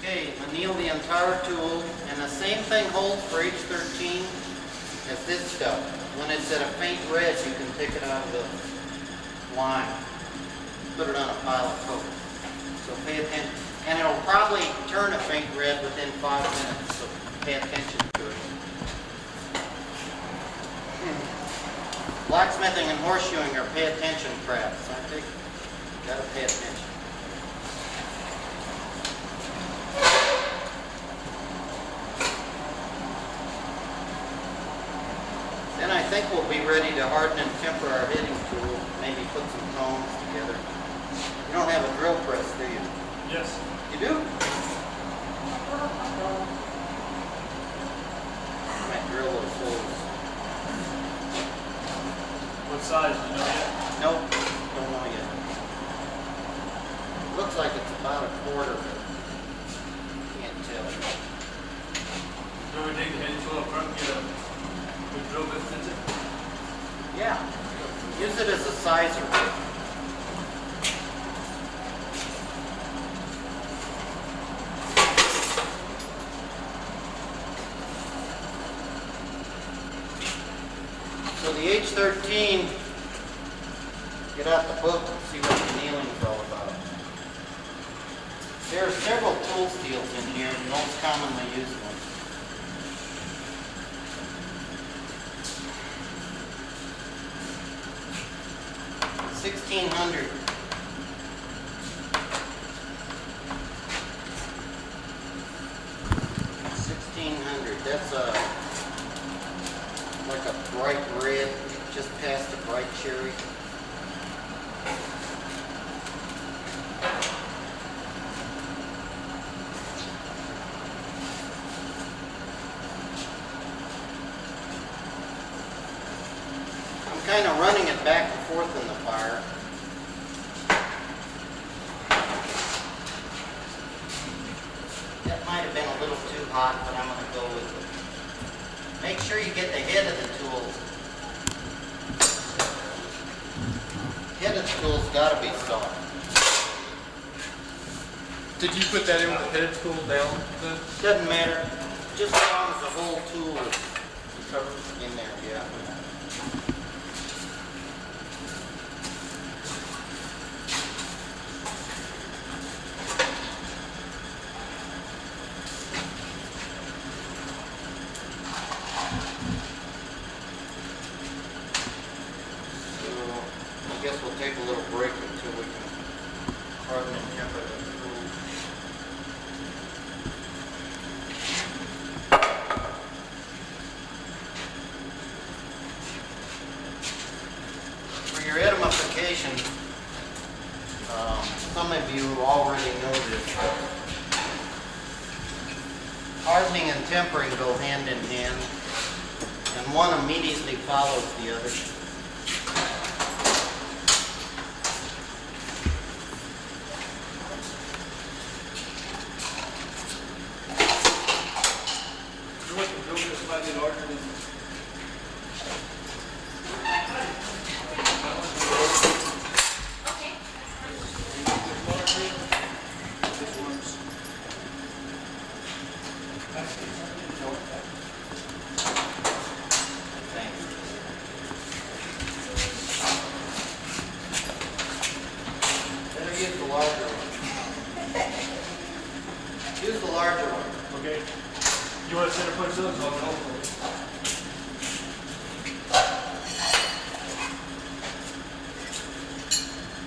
Okay, anneal the entire tool, and the same thing holds for H13 as this stuff. When it's at a faint red, you can take it out of the line. Put it on a pile of coke. So pay attention. And it'll probably turn a faint red within 5 minutes, so pay attention to it. Blacksmithing and horseshoeing are pay attention crafts, aren't they? Gotta pay attention. Then I think we'll be ready to harden and temper our heading tool, maybe put some cones together. You don't have a drill press, do you? Yes. You do? I might drill those holes. What size, do you know yet? Nope, don't know yet. Looks like it's about a quarter, but can't tell. Do we dig the heading tool up front and get a good drill bit fits it? Yeah, use it as a sizer. So the H13, get out the book and see what the annealing is all about. There are several tool steels in here, the most commonly used ones. 1600 1,600. That's like a bright red, just past a bright cherry. I'm kind of running it back and forth in the fire. That might have been a little too hot, but I'm going to go with it. Make sure you get the head of the tool. Head of the tool's got to be soft. Did you put that in with the head tool down then? Doesn't matter, just as long as the whole tool is Covered? in there, yeah. I guess we'll take a little break until we can harden and temper the tool. For your edification, some of you already know this. Hardening and tempering go hand in hand, and one immediately follows the other. You want the building slightly larger than Better use the larger one. Use the larger one. okay. You want to center punch those? I'll go.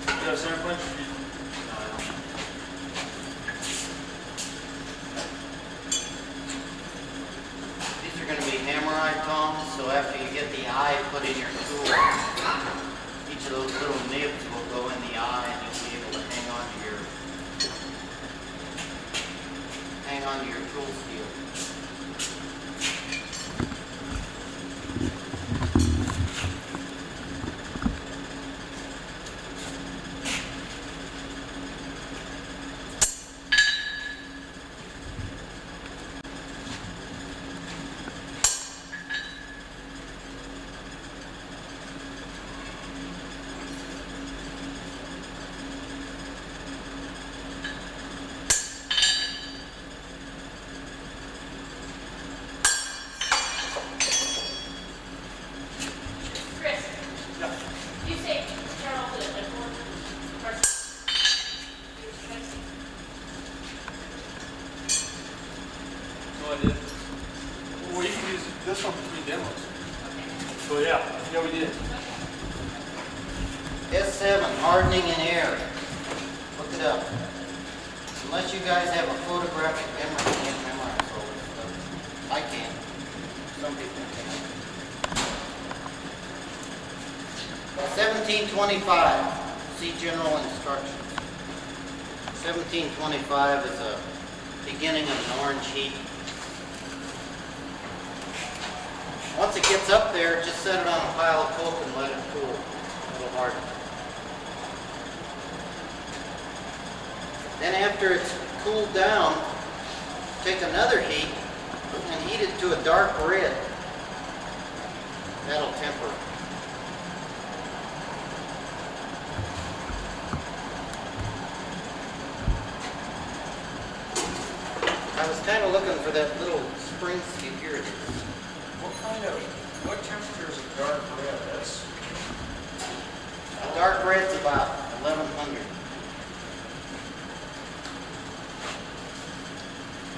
You got a center punch? These are going to be hammerite tongs, so after you get the eye put in your tool, each of those little nibs will go in the eye and you'll be able to hang on to your tool steel. No, I did. Well, you can use this one between demos. So yeah, we did. S7, hardening in air. Look it up. Unless you guys have a photographic memory, you can't memorize all this stuff. I can. Some people can. 1725. See general instructions. 1725 is a beginning of an orange heat. Once it gets up there, just set it on a pile of coke and let it cool. It'll harden. Then after it's cooled down, take another heat and heat it to a dark red. That'll temper. I was kind of looking for that little spring skid. Here it is. What temperature is a dark red? That's A dark red's about 1100.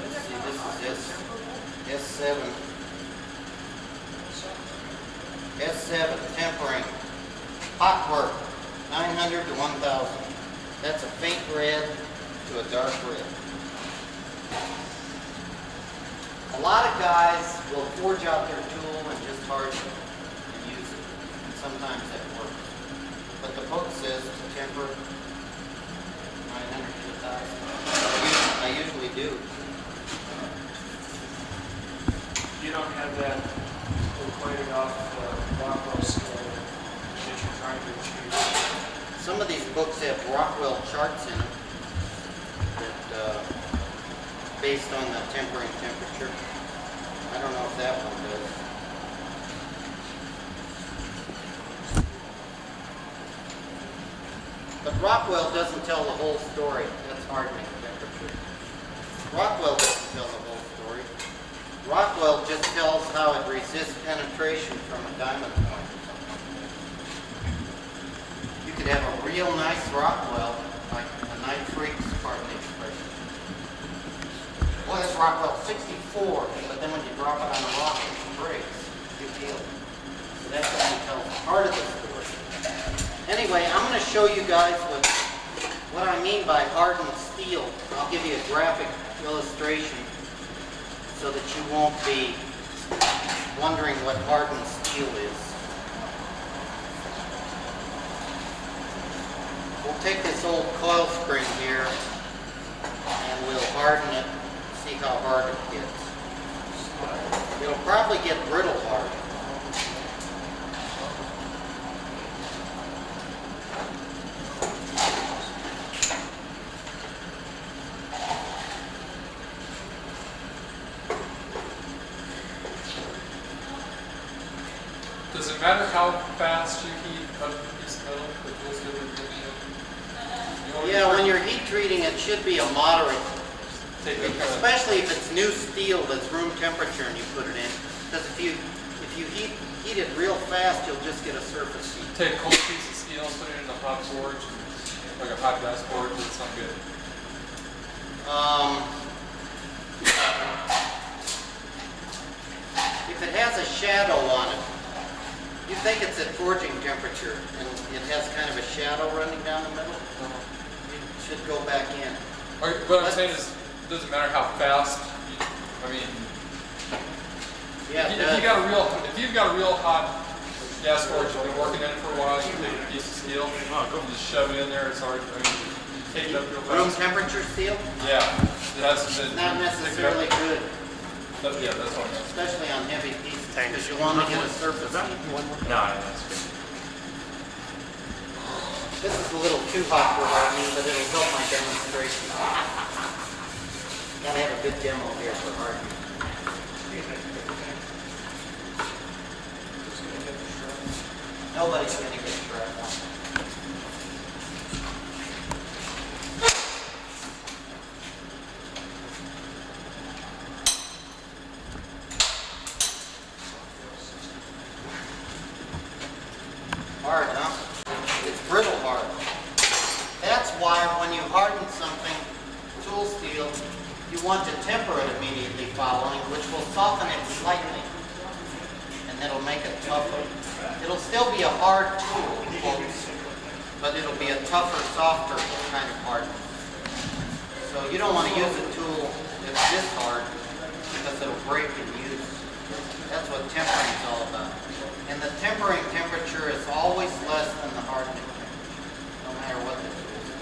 Let's see, this is S7. S7 tempering. Hot work, 900 to 1000. That's a faint red to a dark red. A lot of guys will forge out their tool and just harden it and use it. And sometimes that works. But the book says to temper 900 to 1,000. I usually do. You don't have that equated off the Rockwell scale that you're trying to achieve. Some of these books have Rockwell charts in them that based on the tempering temperature. I don't know if that one does. But Rockwell doesn't tell the whole story. That's hardening temperature. Rockwell doesn't tell the whole story. Rockwell just tells how it resists penetration from a diamond point. You could have a real nice Rockwell, like a Night Freaks, pardon the expression. Well, it's Rockwell 64, but then when you drop it on a rock, it breaks. Big deal. So that's what we tell part of the story. Anyway, I'm going to show you guys what I mean by hardened steel. I'll give you a graphic illustration so that you won't be wondering what hardened steel is. We'll take this old coil spring here and we'll harden it, see how hard it gets. It'll probably get brittle hard. Does it matter how fast you heat up a piece of metal? The tool's good at getting it? Yeah, when you're heat treating, it should be a moderate, Take a, especially if it's new steel that's room temperature and you put it in. Because if you heat it real fast, you'll just get a surface heat. take a cold piece of steel and put it in a hot forge, like a hot gas forge. It's not good. If it has a shadow on it, you think it's at forging temperature, and it has kind of a shadow running down the middle, it should go back in. What I'm saying is, it doesn't matter how fast. I mean, Yeah, if you've got a real hot gas forge, you've been working in it for a while. You take a piece of steel, you just shove it in there. It's hard. I mean, you take it up real room fast. temperature steel, Yeah, it has to. not necessarily good, Yeah, that's what I meant. especially on heavy pieces, because you want to get a surface heat. No, that's good. This is a little too hot for hardening, but it'll help my demonstration. Gotta have a good demo here for hardening. Nobody's gonna get shrapnel. Hard, huh? It's brittle hard. That's why when you harden something, tool steel, you want to temper it immediately following, which will soften it slightly. And that'll make it tougher. It'll still be a hard tool, folks, but it'll be a tougher, softer kind of hardness. So you don't want to use a tool that's this hard because it'll break in use. That's what tempering is all about. And the tempering temperature is always less than the hardening temperature, no matter what the tool is.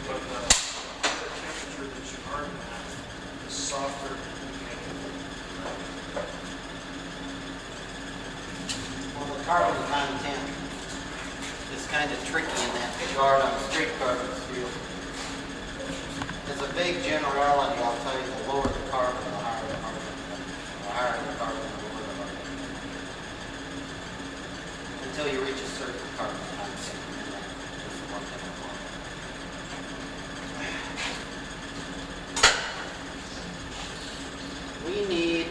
But the temperature that you harden at is softer than Well, the carbon content is kind of tricky in that regard on straight carbon steel. As a big generality, I'll tell you, the lower the carbon, the higher the hardening. The higher the carbon, the lower the hardening. Until you reach a certain carbon content. This is one thing I want. We need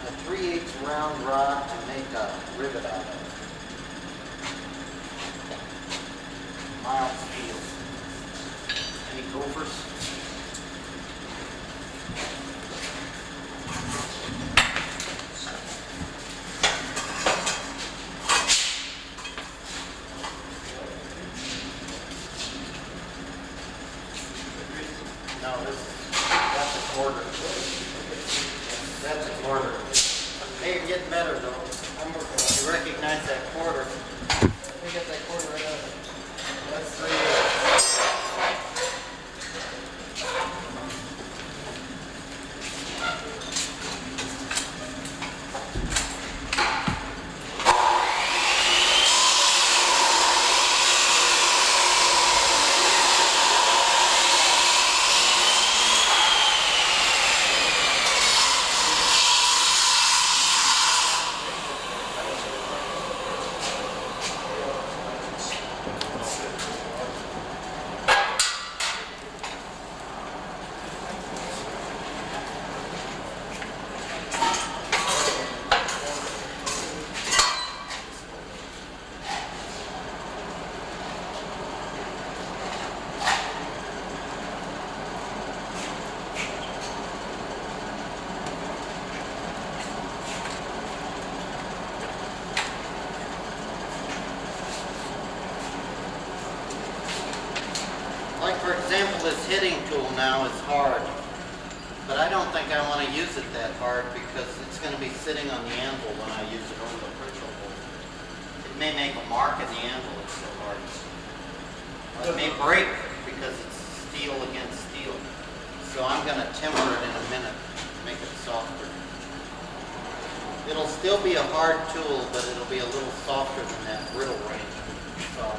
a 3/8 round rod to make a rivet out of. Mild steel. Any gophers? No, that's a quarter. That's a quarter. Hey, you're getting better though. I'm working on it. You recognize that quarter. Let me get that quarter right out of it. That's 3/8. Like for example, this hitting tool now is hard, but I don't think I want to use it that hard because it's going to be sitting on the anvil when I use it over the Pritchell bolt. It may make a mark in the anvil, it's so hard. Or it may break because it's steel against steel. So I'm going to temper it in a minute to make it softer. It'll still be a hard tool, but it'll be a little softer than that brittle range. So,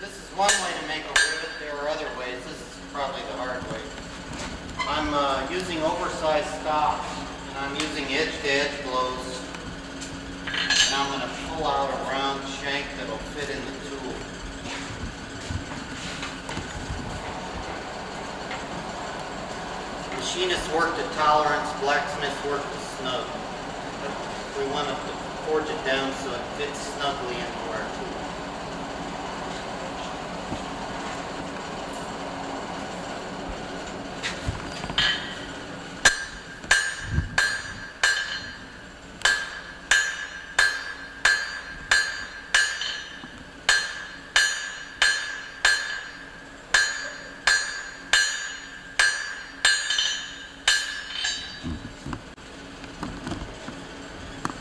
this is one way to make a rivet. There are other ways. This is probably the hard way. I'm using oversized stock, and I'm using edge-to-edge blows. And I'm going to pull out a round shank that'll fit in the tool. Machinists work to tolerance, blacksmiths work to snug. We want to forge it down so it fits snugly into our tool.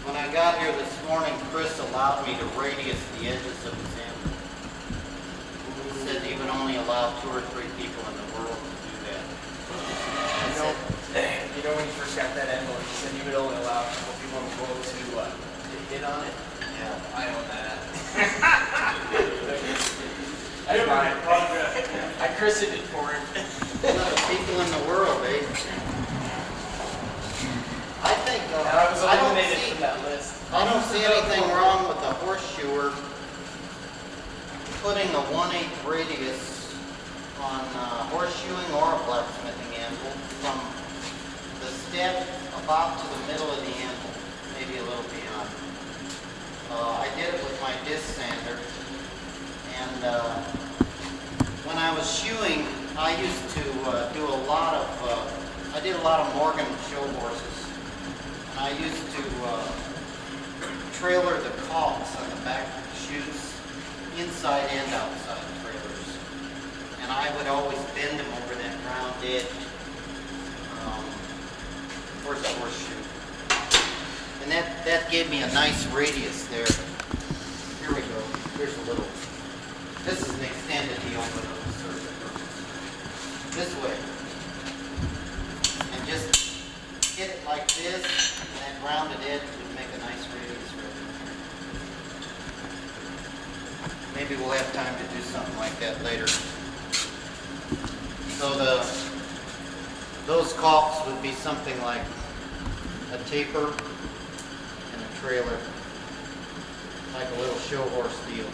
When I got here this morning, Chris allowed me to radius the edges of his anvil. He said he would only allow 2 or 3 people in the world to do that. I said, You know when you first got that anvil, you said you would only allow a couple people in the world to hit on it? yeah. I own that. Give That's it mine. progress. I christened it for him. People in the world, eh? I think And I was I don't eliminated see from that list. I don't see anything wrong with a horseshoer putting a 1/8 radius on horseshoeing or a blacksmithing anvil from the step about to the middle of the anvil, maybe a little beyond. I did it with my disc sander, and when I was shoeing, I used to do a lot of I did a lot of Morgan show horses. I used to trailer the caulks on the back of the shoes, inside and outside trailers. And I would always bend them over that round edge towards the horseshoe. And that gave me a nice radius there. Here we go. Here's a little. This is an extended deal for the circuit purpose. This way. And just hit it like this, and that rounded edge would make a nice radius right in here. Maybe we'll have time to do something like that later. So those caulks would be something like a taper and a trailer, like a little show horse deal.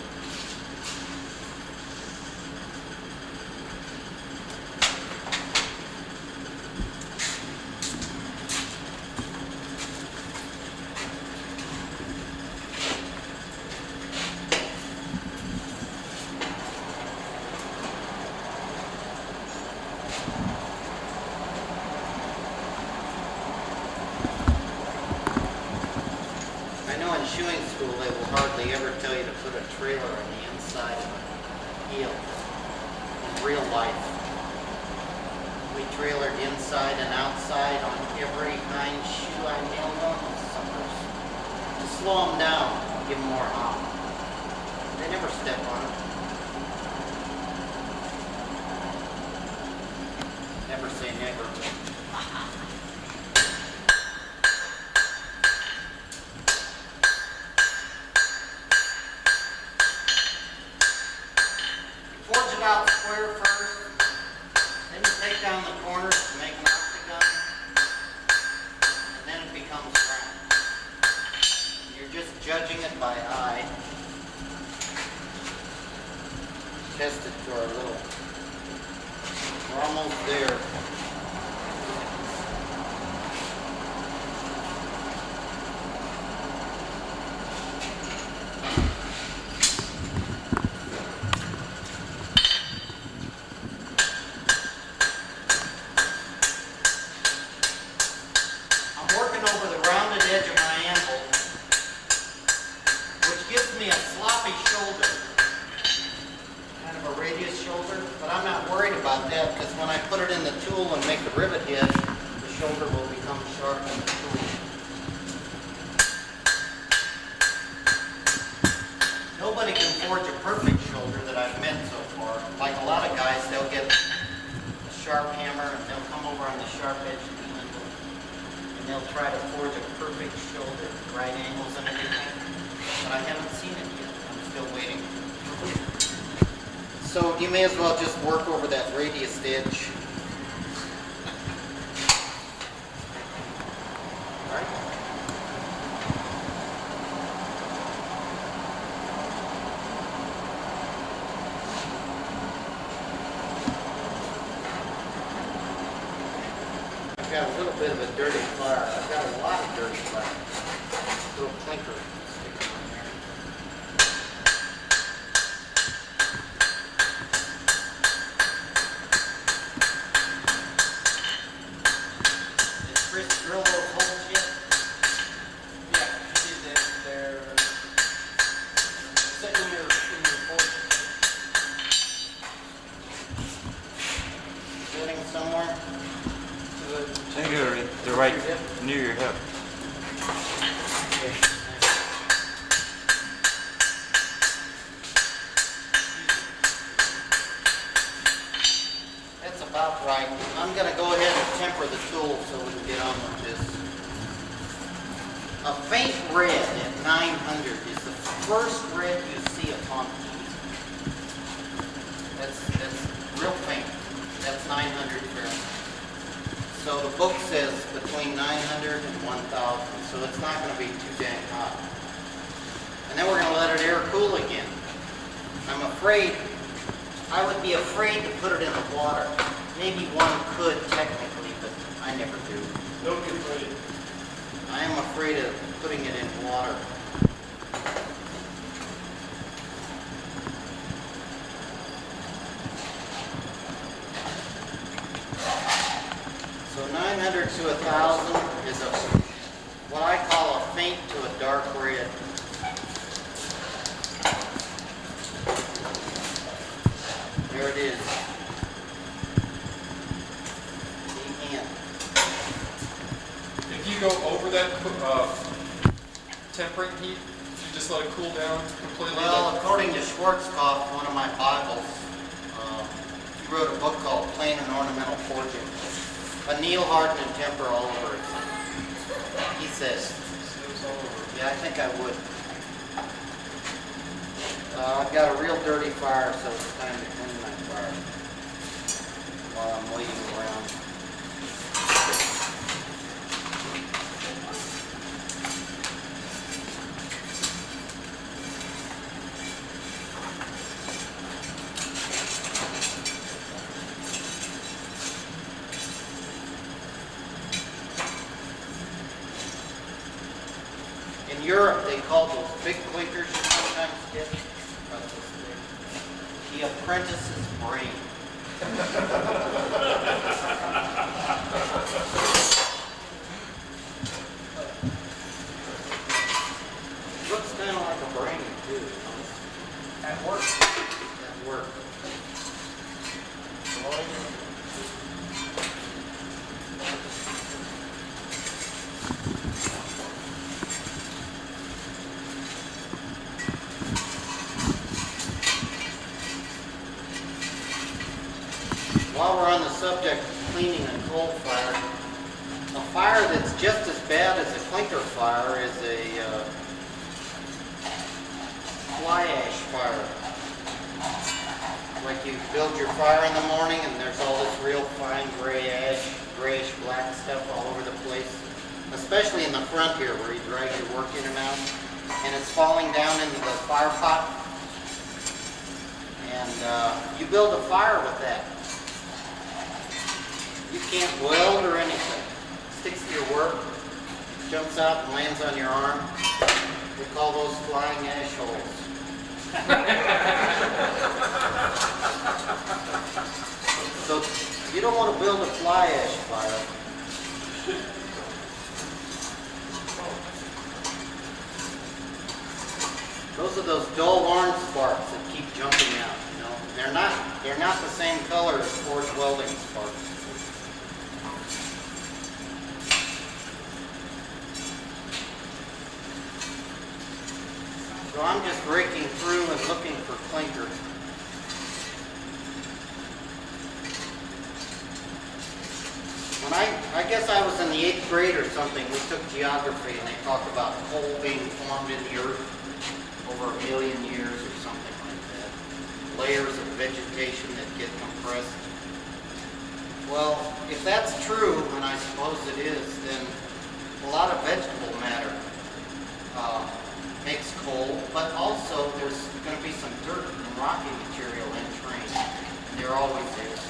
school, they will hardly ever tell you to put a trailer on the inside of a heel. In real life, we trailered inside and outside on every hind shoe I nailed on those suckers. To slow them down, give them more hop. They never step on it. Never say never. Forge it out square first, then you take down the corners to make an octagon, and then it becomes round. You're just judging it by eye. Test it to our little. We're almost there. I'm working over the rounded edge of my anvil, which gives me a sloppy shoulder. Kind of a radius shoulder, but I'm not worried about that because when I put it in the tool and make the rivet head, the shoulder will become sharp in the tool. Nobody can forge a perfect shoulder that I've met so far. Like a lot of guys, they'll get a sharp hammer and they'll come over on the sharp edge of the anvil and they'll try to forge a perfect shoulder, right angles and everything. But I haven't seen it yet. I'm still waiting. So you may as well just work over that radius edge. All right. I've got a little bit of a dirty fire. I've got a lot of dirty fire. A little clinker sticking on there. Drill those holes yet? Yeah, you did this. They're set in your forge. Sitting somewhere? Good. I think they're right near your hip. Okay. That's about right. I'm going to go ahead and temper the tool so we can get on with this. A faint red at 900 is the first red you see upon heat. That's real faint. That's 900 Fahrenheit. So the book says between 900 and 1,000, so it's not going to be too dang hot. And then we're going to let it air cool again. I'm afraid, I would be afraid to put it in the water. Maybe one could technically, but I never do. Don't be afraid. I am afraid of putting it in water. So 900 to 1,000 is what I call a faint to a dark red. There it is. The end. If you go over that tempering heat, you just let it cool down completely. Well, according to Schwarzkopf, one of my Bibles, he wrote a book called Plain and Ornamental Forging. Anneal, harden, and temper all over it. He says. Yeah, I think I would. I've got a real dirty fire, so it's time to clean my fire while I'm waiting around. In Europe, they call those big clinkers you sometimes get about this big, the apprentice's brain. Looks kind of At work. at work? While we're on the subject of cleaning a coal fire, a fire that's just as bad as a clinker fire is a fly ash fire. Like you build your fire in the morning and there's all this real fine gray ash, grayish black stuff all over the place. Especially in the front here where you drag your work in and out. And it's falling down into the fire pot. And you build a fire with that. You can't weld or anything. Sticks to your work, jumps out and lands on your arm. We call those flying ash holes. So you don't want to build a fly ash fire. Those are those dull orange sparks that keep jumping out. You know, they're not the same color as forged welding sparks. So I'm just raking through and looking for clinker. When I guess I was in the 8th grade or something, we took geography and they talked about coal being formed in the earth over 1 million years or something like that. Layers of vegetation that get compressed. Well, if that's true, and I suppose it is, then a lot of vegetable matter makes coal, but also there's going to be some dirt and rocky material entrained, and there always is.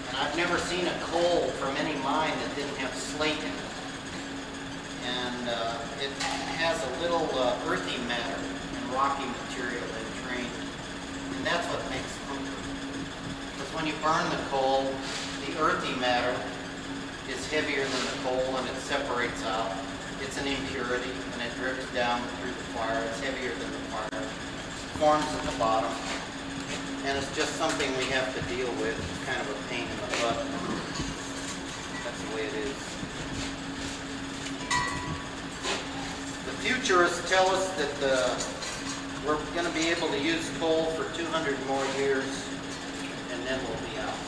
And I've never seen a coal from any mine that didn't have slate in it. And it has a little earthy matter and rocky material entrained, and that's what makes clinker. Because when you burn the coal, the earthy matter is heavier than the coal and it separates out. It's an impurity and it drips down through the fire. It's heavier than the fire. Forms at the bottom. And it's just something we have to deal with. It's kind of a pain in the butt. That's the way it is. The futurists tell us that we're going to be able to use coal for 200 more years and then we'll be out.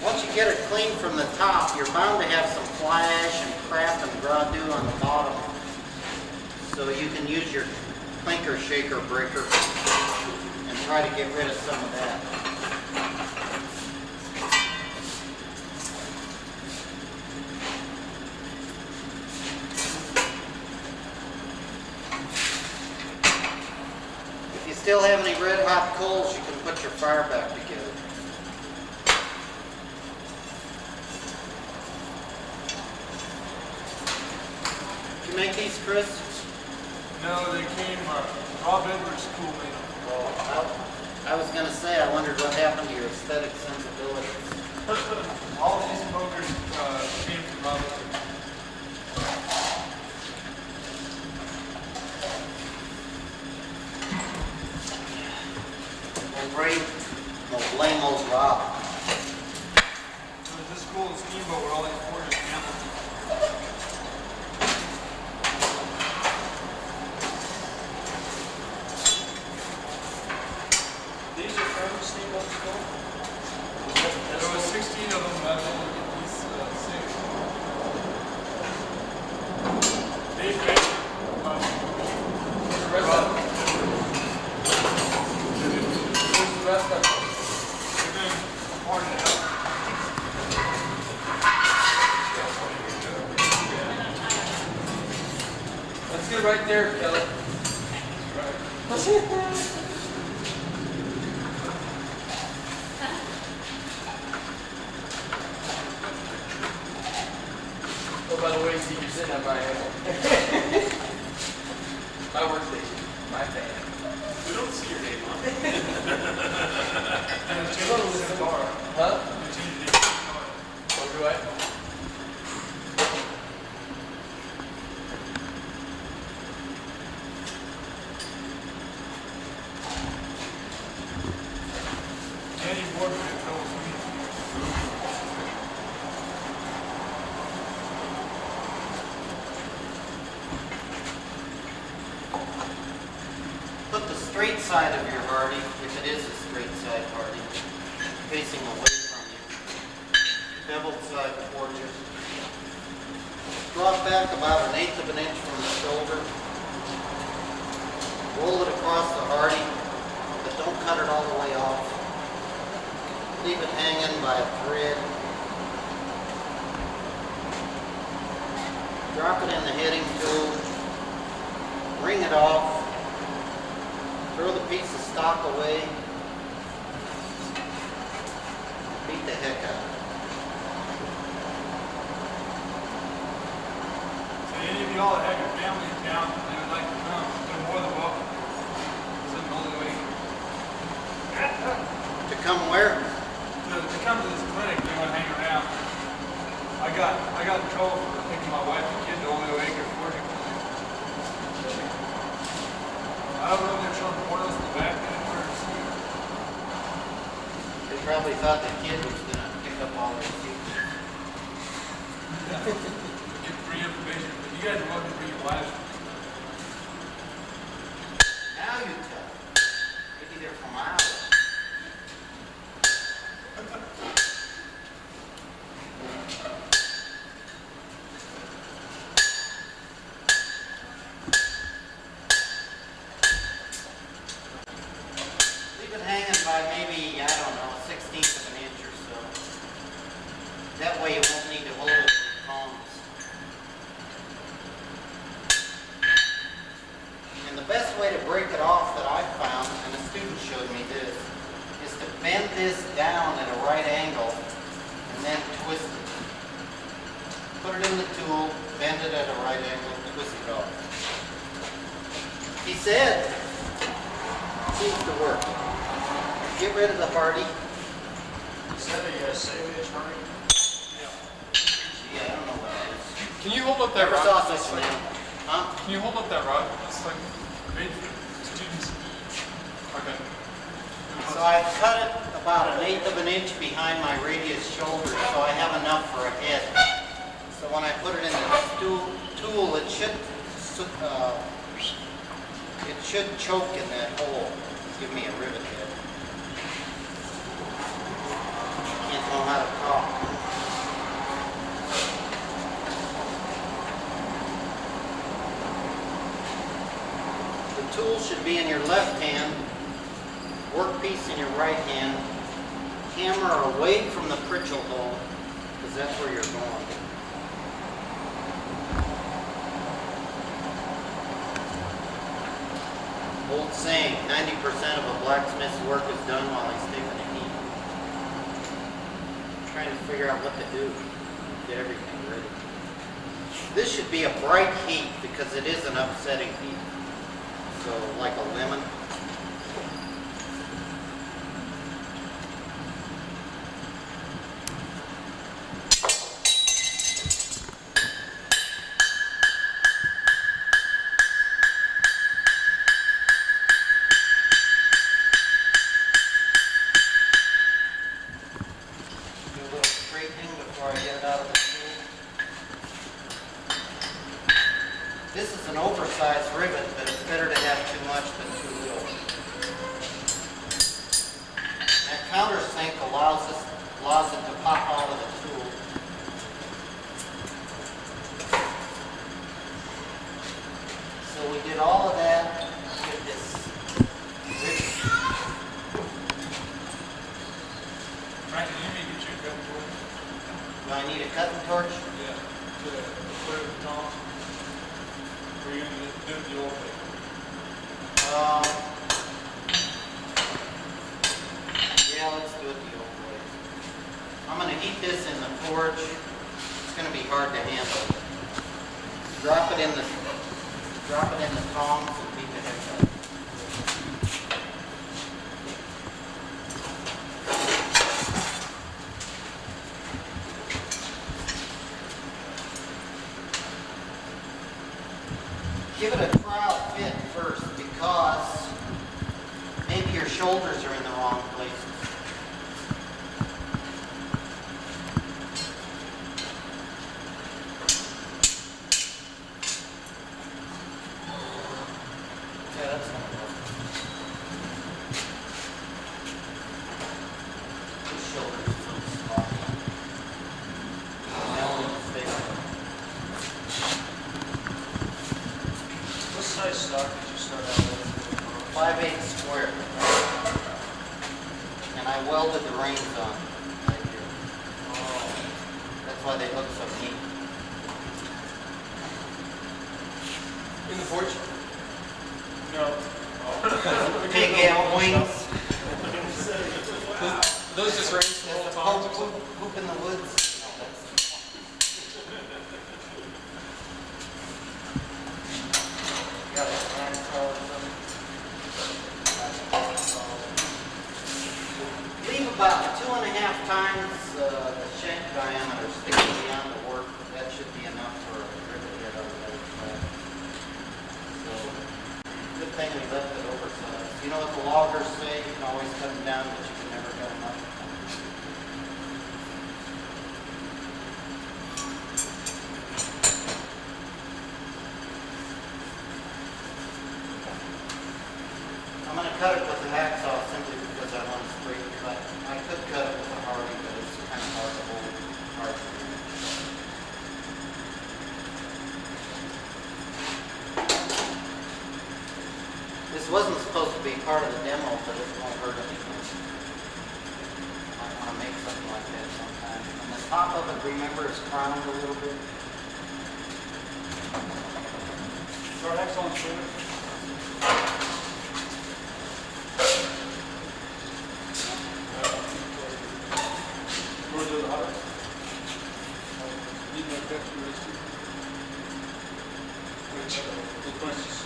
Once you get it clean from the top, you're bound to have some fly ash and crap and gras-dew on the bottom. So you can use your clinker shaker breaker and try to get rid of some of that. If you still have any red hot coals, you can put your fire back together. You make these, Chris? No, they came, Rob Edwards' school made them. Oh, I was going to say, I wondered what happened to your aesthetic sensibilities. All of these smokers came from Rob Edwards. We'll blame old Rob. So there's this school in Steamboat where all these forgers camped. These are from Steamboat School? There was 16 of them, I don't know, these 6. Dave Baker, Rob. Where's the rest of it? They've been pouring it out. Let's get right there, Kelly. Oh, by the way, see, you're sitting on my my workstation, my fan. We don't see your name on it. side of your hardy, if it is a straight side hardy, facing away from you. Beveled side towards you. Drop back about 1/8 of an inch from the shoulder. Roll it across the hardy, but don't cut it all the way off. Leave it hanging by a thread. Drop it in the heading tool. Ring it off. Throw the piece of stock away. Beat the heck out of it. So any of y'all that have your family in town and they would like to come, they're more than welcome. It's an only way. To come where? To come to this clinic, they want to hang around. I got in trouble for taking my wife and kid to Oleo Acre for him. I was over there showing pornos in the back and I wanted to see it. They probably thought the kid was going to pick up all their secrets. Get free information, but you guys are welcome to bring your wives. Now you tell. Maybe they're from Iowa. Leave it hanging by maybe, I don't know, 1/16 of an inch or so. That way you won't need to hold it with tongs. And the best way to break it off that I've found, and a student showed me this, is to bend this down at a right angle and then twist it. Put it in the tool, bend it at a right angle, twist it off. He said, seems to work. Get rid of the hardy. Is that a 7-inch hardy? Yeah, I don't know what it is. Can you hold up that Never rod? saw such a thing. Huh? Can you hold up that rod? It's like made for students. Okay. So I've cut it about 1/8 of an inch behind my radius shoulder, so I have enough for a head. So when I put it in the tool, it should choke in that hole. Give me a rivet head. Can't know how to talk. The tool should be in your left hand, workpiece in your right hand, hammer away from the pritchel hole, because that's where you're going. Old saying, 90% of a blacksmith's work is done while he's taking a heat. Trying to figure out what to do, get everything ready. This should be a bright heat because it is an upsetting heat. So like a lemon. Do a little straightening before I get it out of the tool. This is an oversized rivet, but it's better to have too much than too little. That countersink allows it to pop out of the tool. So we did all of that with this rivet. Frank, can you get your gun for it? Do I need a cutting torch? Yeah. Put it in the tongs. Or you're going to do it the old way? Yeah, let's do it the old way. I'm going to heat this in the forge. It's going to be hard to handle. Drop it in the tongs and beat the heck out of it. Give it a trial fit first because maybe your shoulders are in the wrong places. Yeah, that's not working. children's food spot. Melanie Station. What size stock did you start out with? 5/8 square. And I welded the rings on right here. That's why they look so neat. In the porch? No. Big L wings. Those just raised That's the multiple poke times. poop in the woods. No, that's- Got a handsaw or something. Leave about 2.5 times the shank diameter sticking beyond the work. That should be enough for a rivet head on the other side. So, good thing we left it oversized. You know what the loggers say? You can always cut them down, but you can never cut them up. I'm going to cut it with the hacksaw simply because I want a straight cut. I could cut it with a Hardy, but it's kind of hard to hold. Hard to reach. This wasn't supposed to be part of the demo, but it won't hurt anything. I want to make something like that sometime. And the top of it, remember, is crowned a little bit. Start excellent, David. Where's the other? Need that picture raised too. Which? The prices.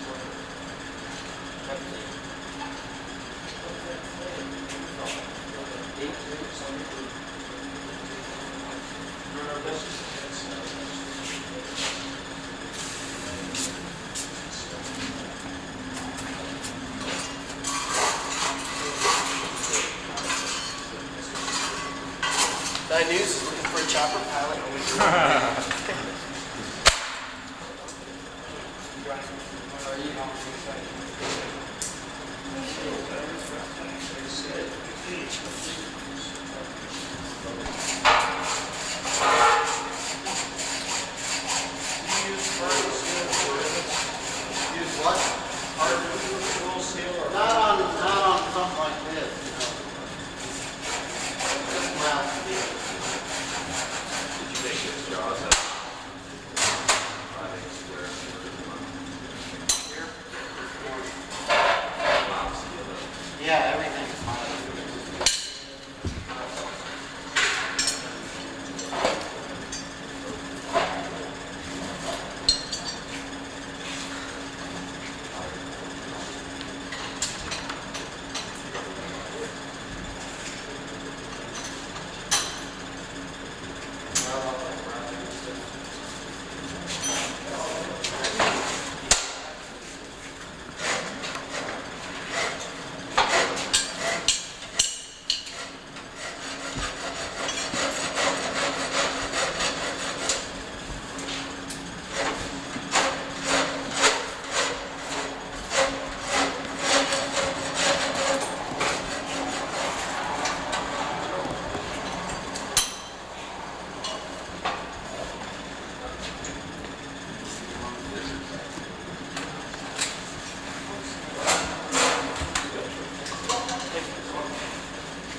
Nine News is looking for a chopper pilot. Use what? Not on something like this, you know. Just mouth steel. Did you make this jaws up? 5/8 square. Here. Wow, steel. Yeah, everything's fine.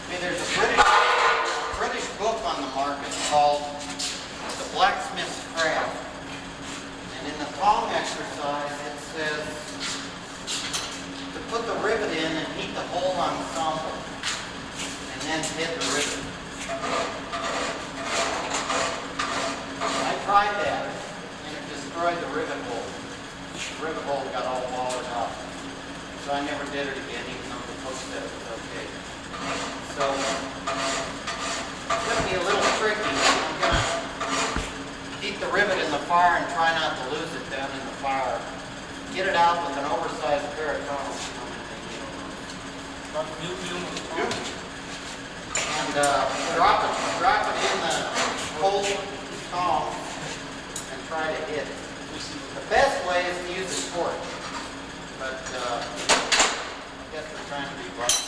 Hey, there's a British book on the market called The Blacksmith's Craft. And in the tong exercise, it says to put the rivet in and heat the whole ensemble, and then hit the rivet. I tried that, and it destroyed the rivet hole. The rivet hole got all wallered up. So I never did it again, even though the book said it was okay. So, it's going to be a little tricky. I'm going to heat the rivet in the fire and try not to lose it down in the fire. Get it out with an oversized pair of tongs. And drop it in the cold tongs and try to hit it. The best way is to use a torch, but I guess we're trying to be bright.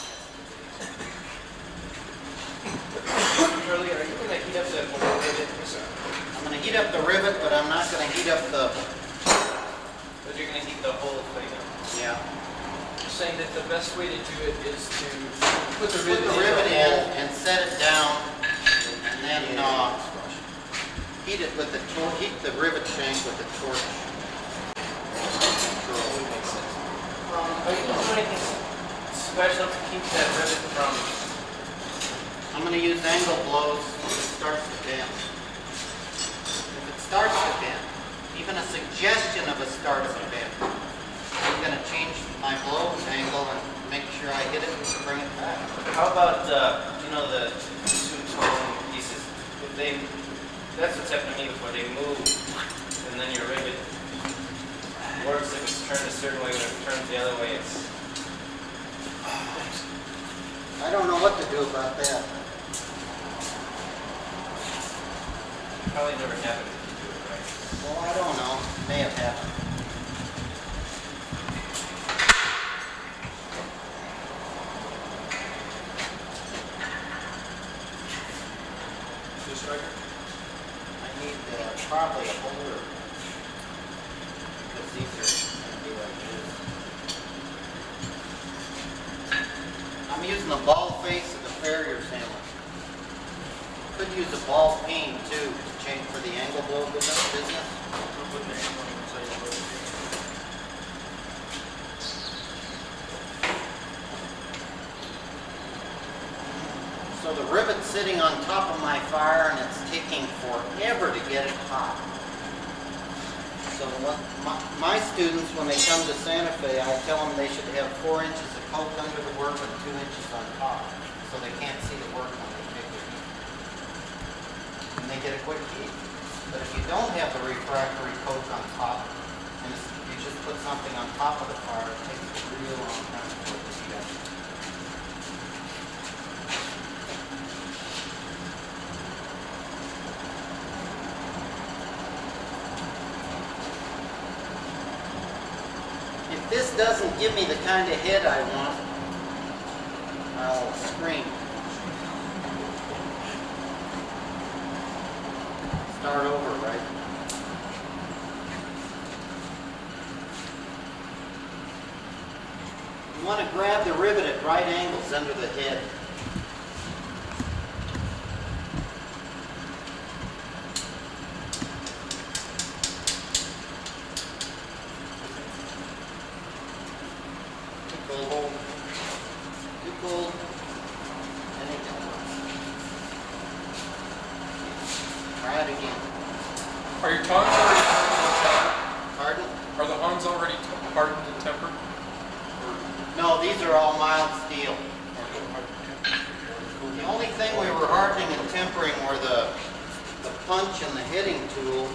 heat up the rivet, but I'm not gonna heat up the, But you're gonna heat the whole thing up. yeah. You're saying that the best way to do it is to put the Put rivet the rivet in. in and set it down, and then, heat it with the heat the rivet shank with the torch. Are you gonna do anything special to keep that rivet from? I'm gonna use angle blows when it starts to bend. If it starts to bend, even a suggestion of a start to bend, I'm gonna change my blow angle and make sure I hit it and bring it back. How about, you know, the two-tone pieces? If they, that's what's happened to me before. They move, and then your rivet works if it's turned a certain way, but if it turns the other way, it's... I don't know what to do about that. Probably never happened if you do it right. Well, I don't know. May have happened. This right here? I need probably a holder. Because these are going to be like this. I'm using the ball face of the Farrier's hammer. Could use a ball peen too to change for the angle blow business. So the rivet's sitting on top of my fire and it's taking forever to get it hot. So what my students, when they come to Santa Fe, I tell them they should have 4 inches of coke under the work and 2 inches on top, so they can't see the work when they take the heat. And they get a quick heat. But if you don't have the refractory coke on top, and you just put something on top of the fire, it takes a real long time for it to heat up. If this doesn't give me the kind of hit I want, I'll scream. Start over, right? You want to grab the rivet at right angles under the head. Too cold. Anything. Try it again. Are your tongs already hardened? Pardon? Are the hunds already hardened and tempered? Or No, these are all mild steel. The only thing we were hardening and tempering were the punch and the hitting tool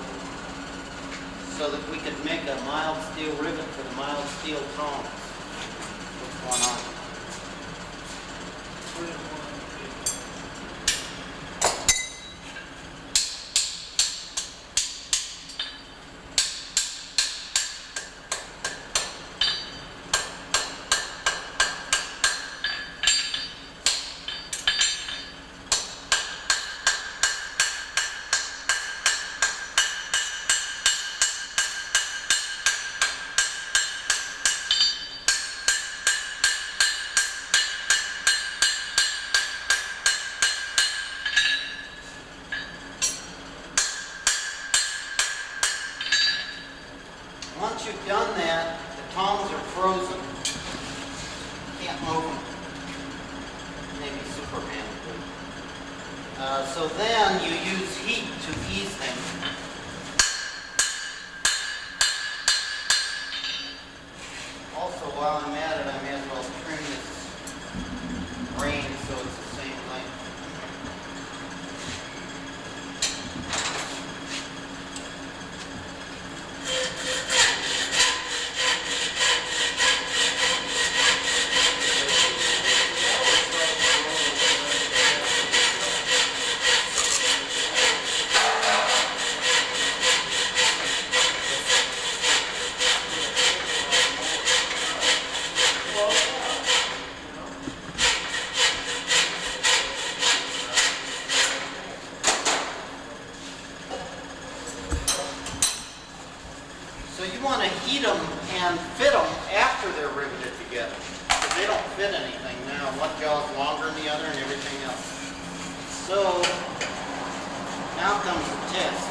so that we could make a mild steel rivet for the mild steel tongs. What's going on? Once you've done that, the tongs are frozen. Can't move them. Maybe Superman would. So then you use heat to ease them. Also, while I'm at it, I may as well trim this grain so it's the same length. So, now comes the test.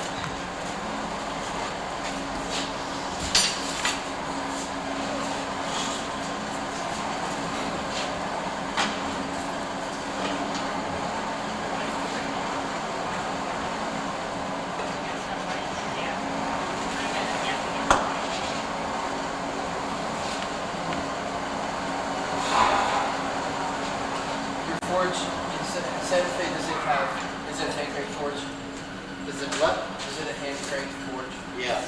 Your forge, Santa Fe, is it a hand crank forge? Is it what? Is it a hand crank forge? Yeah.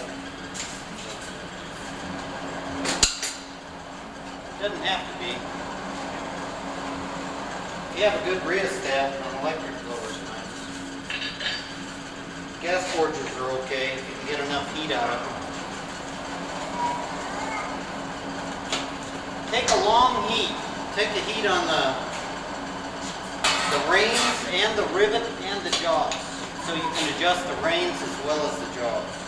Doesn't have to be. If you have a good rheostat on electric blowers, nice. Gas forges are okay if you can get enough heat out of them. Take a long heat. Take the heat on the reins and the rivet and the jaws, so you can adjust the reins as well as the jaws.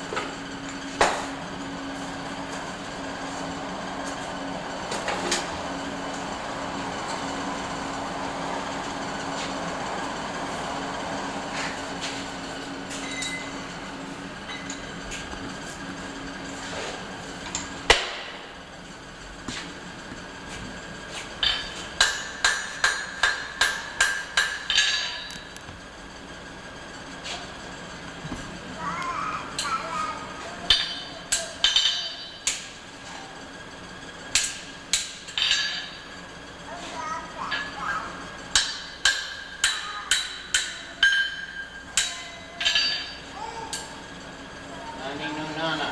Nana.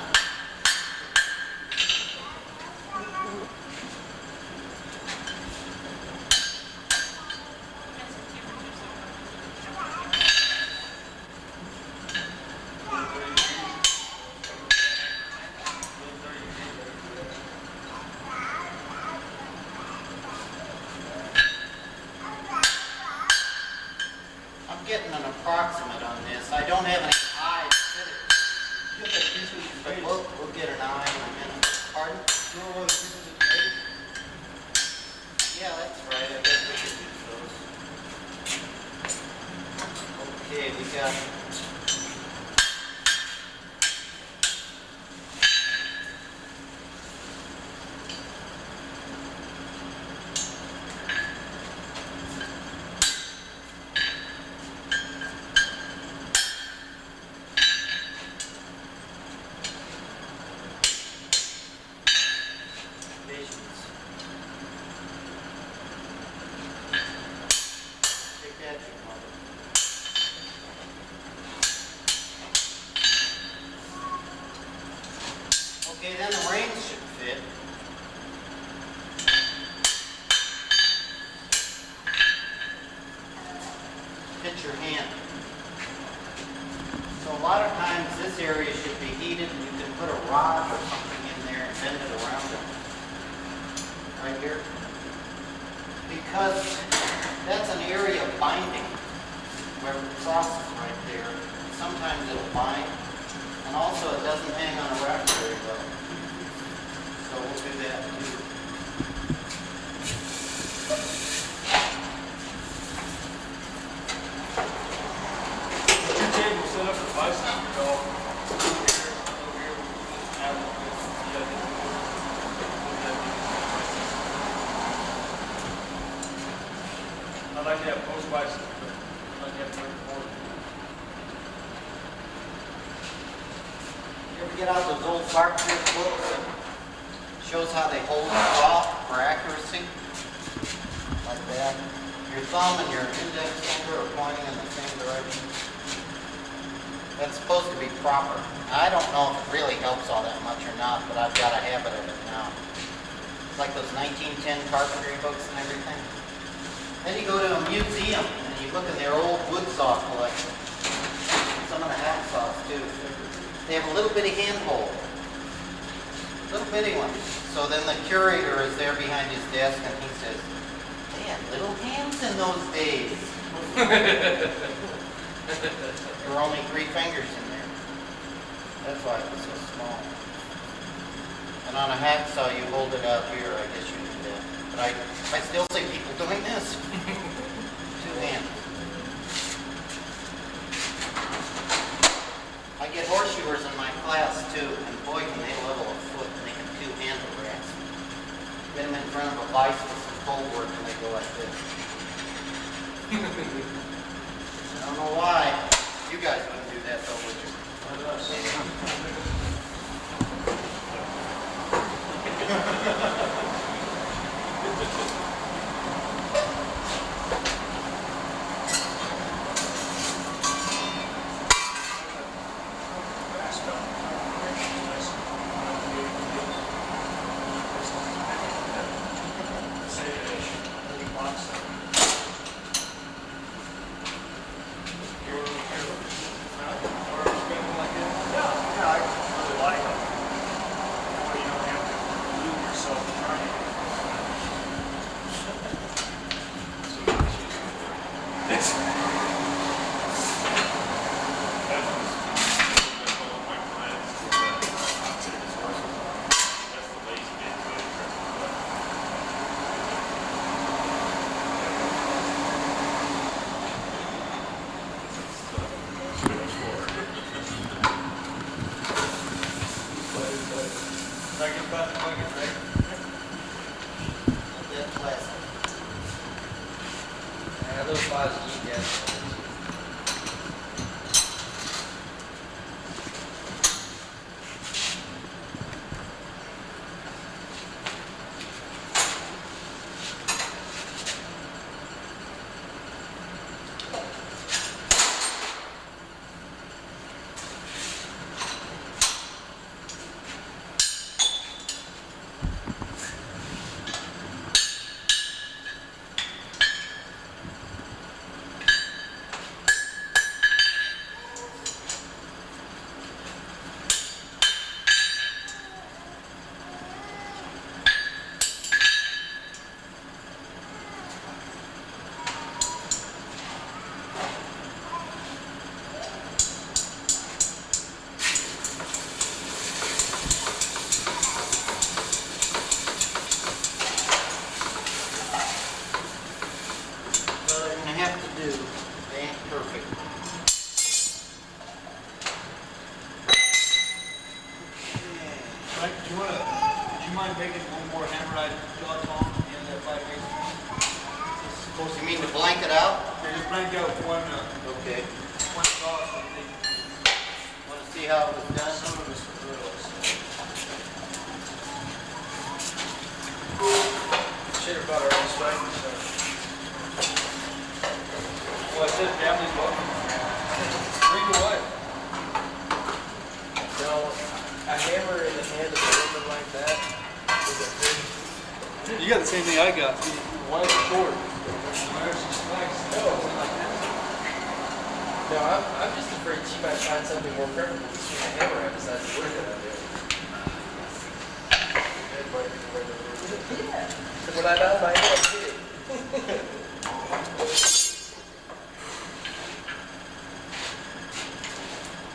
I'm getting an approximate on this. I don't have any eye to fit it. But we'll get an eye in a minute. Pardon? Yeah, that's right. I guess we could use those. Okay, we got... Okay, then the reins should fit. Hit your hand. So a lot of times this area should be heated and you can put a rod or something in there and bend it around it. Right here. Because that's an area of binding where the sauce is right there. Sometimes it'll bind. And also it doesn't hang on a rack very well. So we'll do that too. Your table set up for bicycle golf. Over here, have one. I'd like to have post bicycle, but I'd like to have 34. You ever get out those old bark grip books that shows how they hold the cloth for accuracy? Like that. Your thumb and your index finger are pointing in the same direction. That's supposed to be proper. I don't know if it really helps all that much or not, but I've got a habit of it now. It's like those 1910 carpentry books and everything. Then you go to a museum and you look in their old wood saw collection. Some of the hacksaws too. They have a little bitty handhold. Little bitty one. So then the curator is there behind his desk and he says, they had little hands in those days. There were only 3 fingers in there. That's why it was so small. And on a hacksaw you hold it out here, I guess you do that. But I still see people doing this. 2 hands. too, and boy, can they level a foot making two handle racks. Get them in front of a vise with some cold work and they go like this. I don't know why. You guys wouldn't do that though, would you? That's classic. Yeah, those fives you get. mind making one more hammer-eyed jaw tong in that 5/8? You mean to blank it out? Yeah, just blank out one Okay. jaw so they Want to see how it was done? some of us drills. Should have brought our own striker, so. Well, I said family's welcome. Bring your wife. No, a hammer in the hand of a woman like that is a big. You got the same thing I got. Your wife's short. No, I'm just afraid she might find something more preferable to swing a hammer at besides the wood that I do. Yeah. When I nod my head, I'm kidding.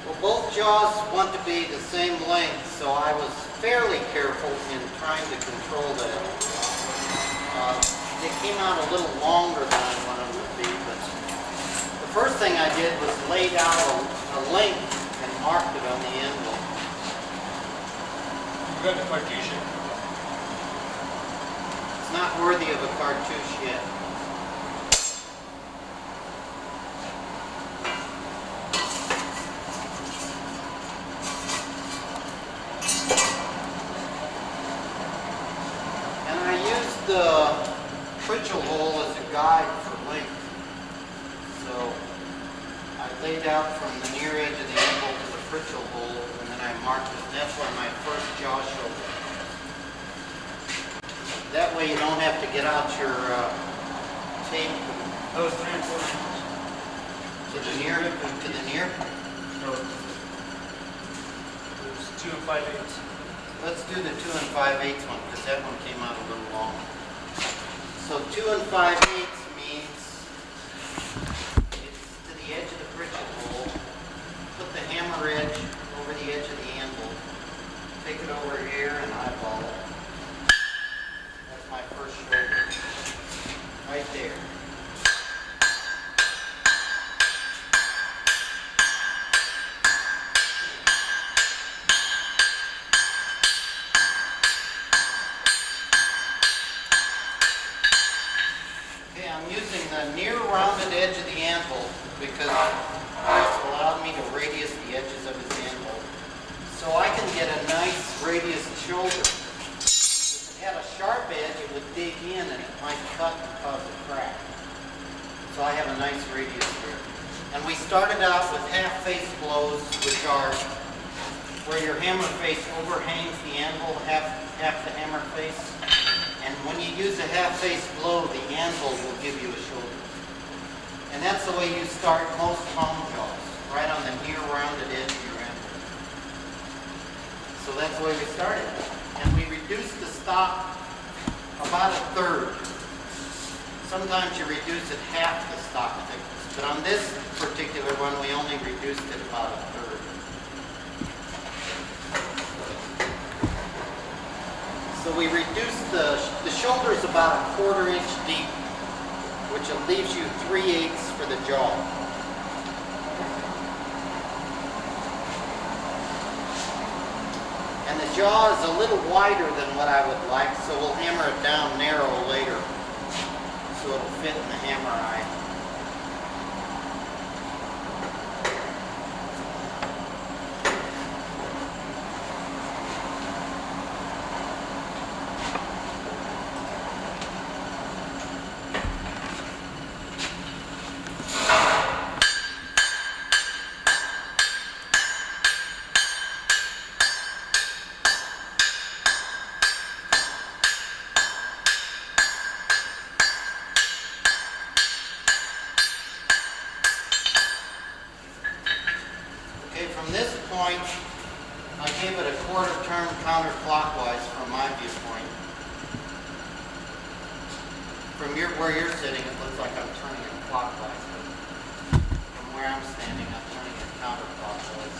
Well, both jaws want to be the same length, so I was fairly careful in trying to control that. They came out a little longer than I wanted them to be, but the first thing I did was laid out a length and marked it on the envelope. You got the partition. It's not worthy of a cartouche yet. And I used the Pritchell hole as a guide for length. So I laid out from the near edge of the anvil to the Pritchell hole, and then I marked it. That's where my first jaw shoulder. That way you don't have to get out your tape That was 3 1/4 to the near. No. It was 2 5/8. Let's do the 2 5/8 one, because that one came out a little long. So 2 5/8 means it's to the edge of the Pritchett hole. Put the hammer edge over the edge of the anvil. Take it over here and eyeball it. That's my first shoulder. Right there. because Chris allowed me to radius the edges of his anvil so I can get a nice radius shoulder. If it had a sharp edge, it would dig in and it might cut and cause a crack. So I have a nice radius here. And we started out with half-face blows, which are where your hammer face overhangs the anvil, half the hammer face. And when you use a half-face blow, the anvil will give you a shoulder. And that's the way you start most palm jaws, right on the near rounded edge of your anvil. So that's the way we started. And we reduced the stock about a third. Sometimes you reduce it half the stock thickness. But on this particular one, we only reduced it about a third. So we reduced the shoulders about a 1/4 inch deep, which leaves you 3/8 for the jaw. And the jaw is a little wider than what I would like, so we'll hammer it down narrow later, so it'll fit in the hammer eye. From this point, I gave it a 1/4 turn counterclockwise from my viewpoint. From where you're sitting, it looks like I'm turning it clockwise, but from where I'm standing, I'm turning it counterclockwise.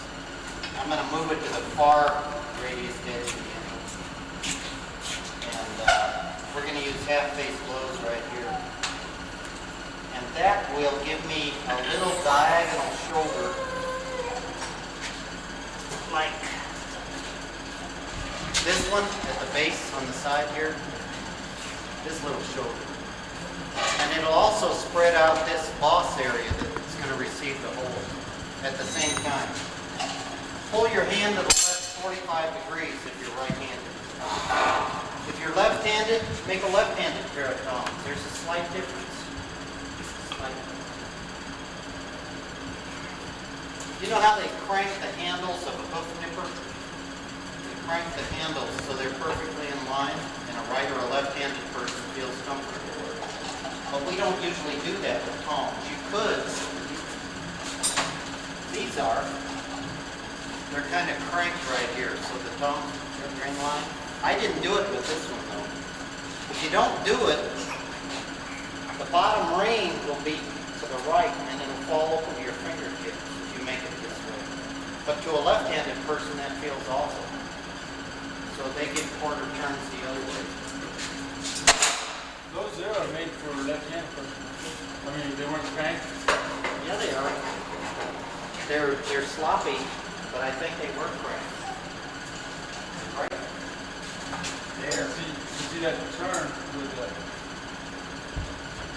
I'm going to move it to the far radius edge of the anvil. And we're going to use half-face blows right here. And that will give me a little diagonal shoulder, like this one at the base on the side here, this little shoulder. And it'll also spread out this boss area that's going to receive the hole at the same time. Pull your hand to the left 45 degrees if you're right-handed. If you're left-handed, make a left-handed pair of tongs. There's a slight difference. You know how they crank the handles of a hoof nipper? They crank the handles so they're perfectly in line and a right or a left-handed person feels comfortable with it. But we don't usually do that with tongs. You could. These are. They're kind of cranked right here so the tongs are in line. I didn't do it with this one though. If you don't do it, the bottom ring will be to the right and it'll fall over your fingertips. Make it this way. But to a left-handed person, that feels awful. So they give 1/4 turns the other way. Those there are made for left-handed person. I mean, they weren't cranked. Yeah, they are. They're sloppy, but I think they work cranked. Right there. You see that turn with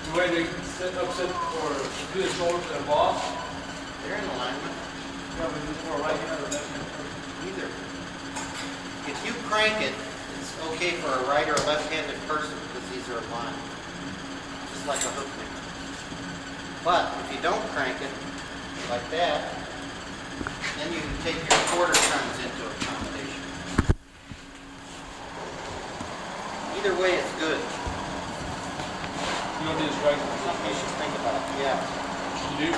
the way they set or do the shoulders and boss. They're in alignment. Probably for a right-handed or left-handed person. Either. If you crank it, it's okay for a right or a left-handed person because these are aligned. Just like a hook nipper. But if you don't crank it like that, then you can take your 1/4 turns into accommodation. Either way, it's good. You don't do this right. Something you should think about. Yeah. You do?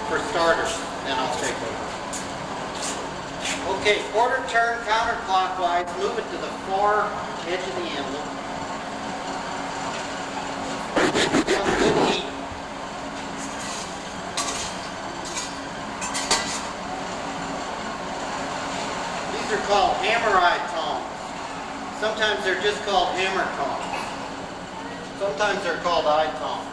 For starters, then I'll take over. Okay, 1/4 turn counterclockwise, move it to the far edge of the anvil. Some good heat. These are called hammer eye tongs. Sometimes they're just called hammer tongs. Sometimes they're called eye tongs.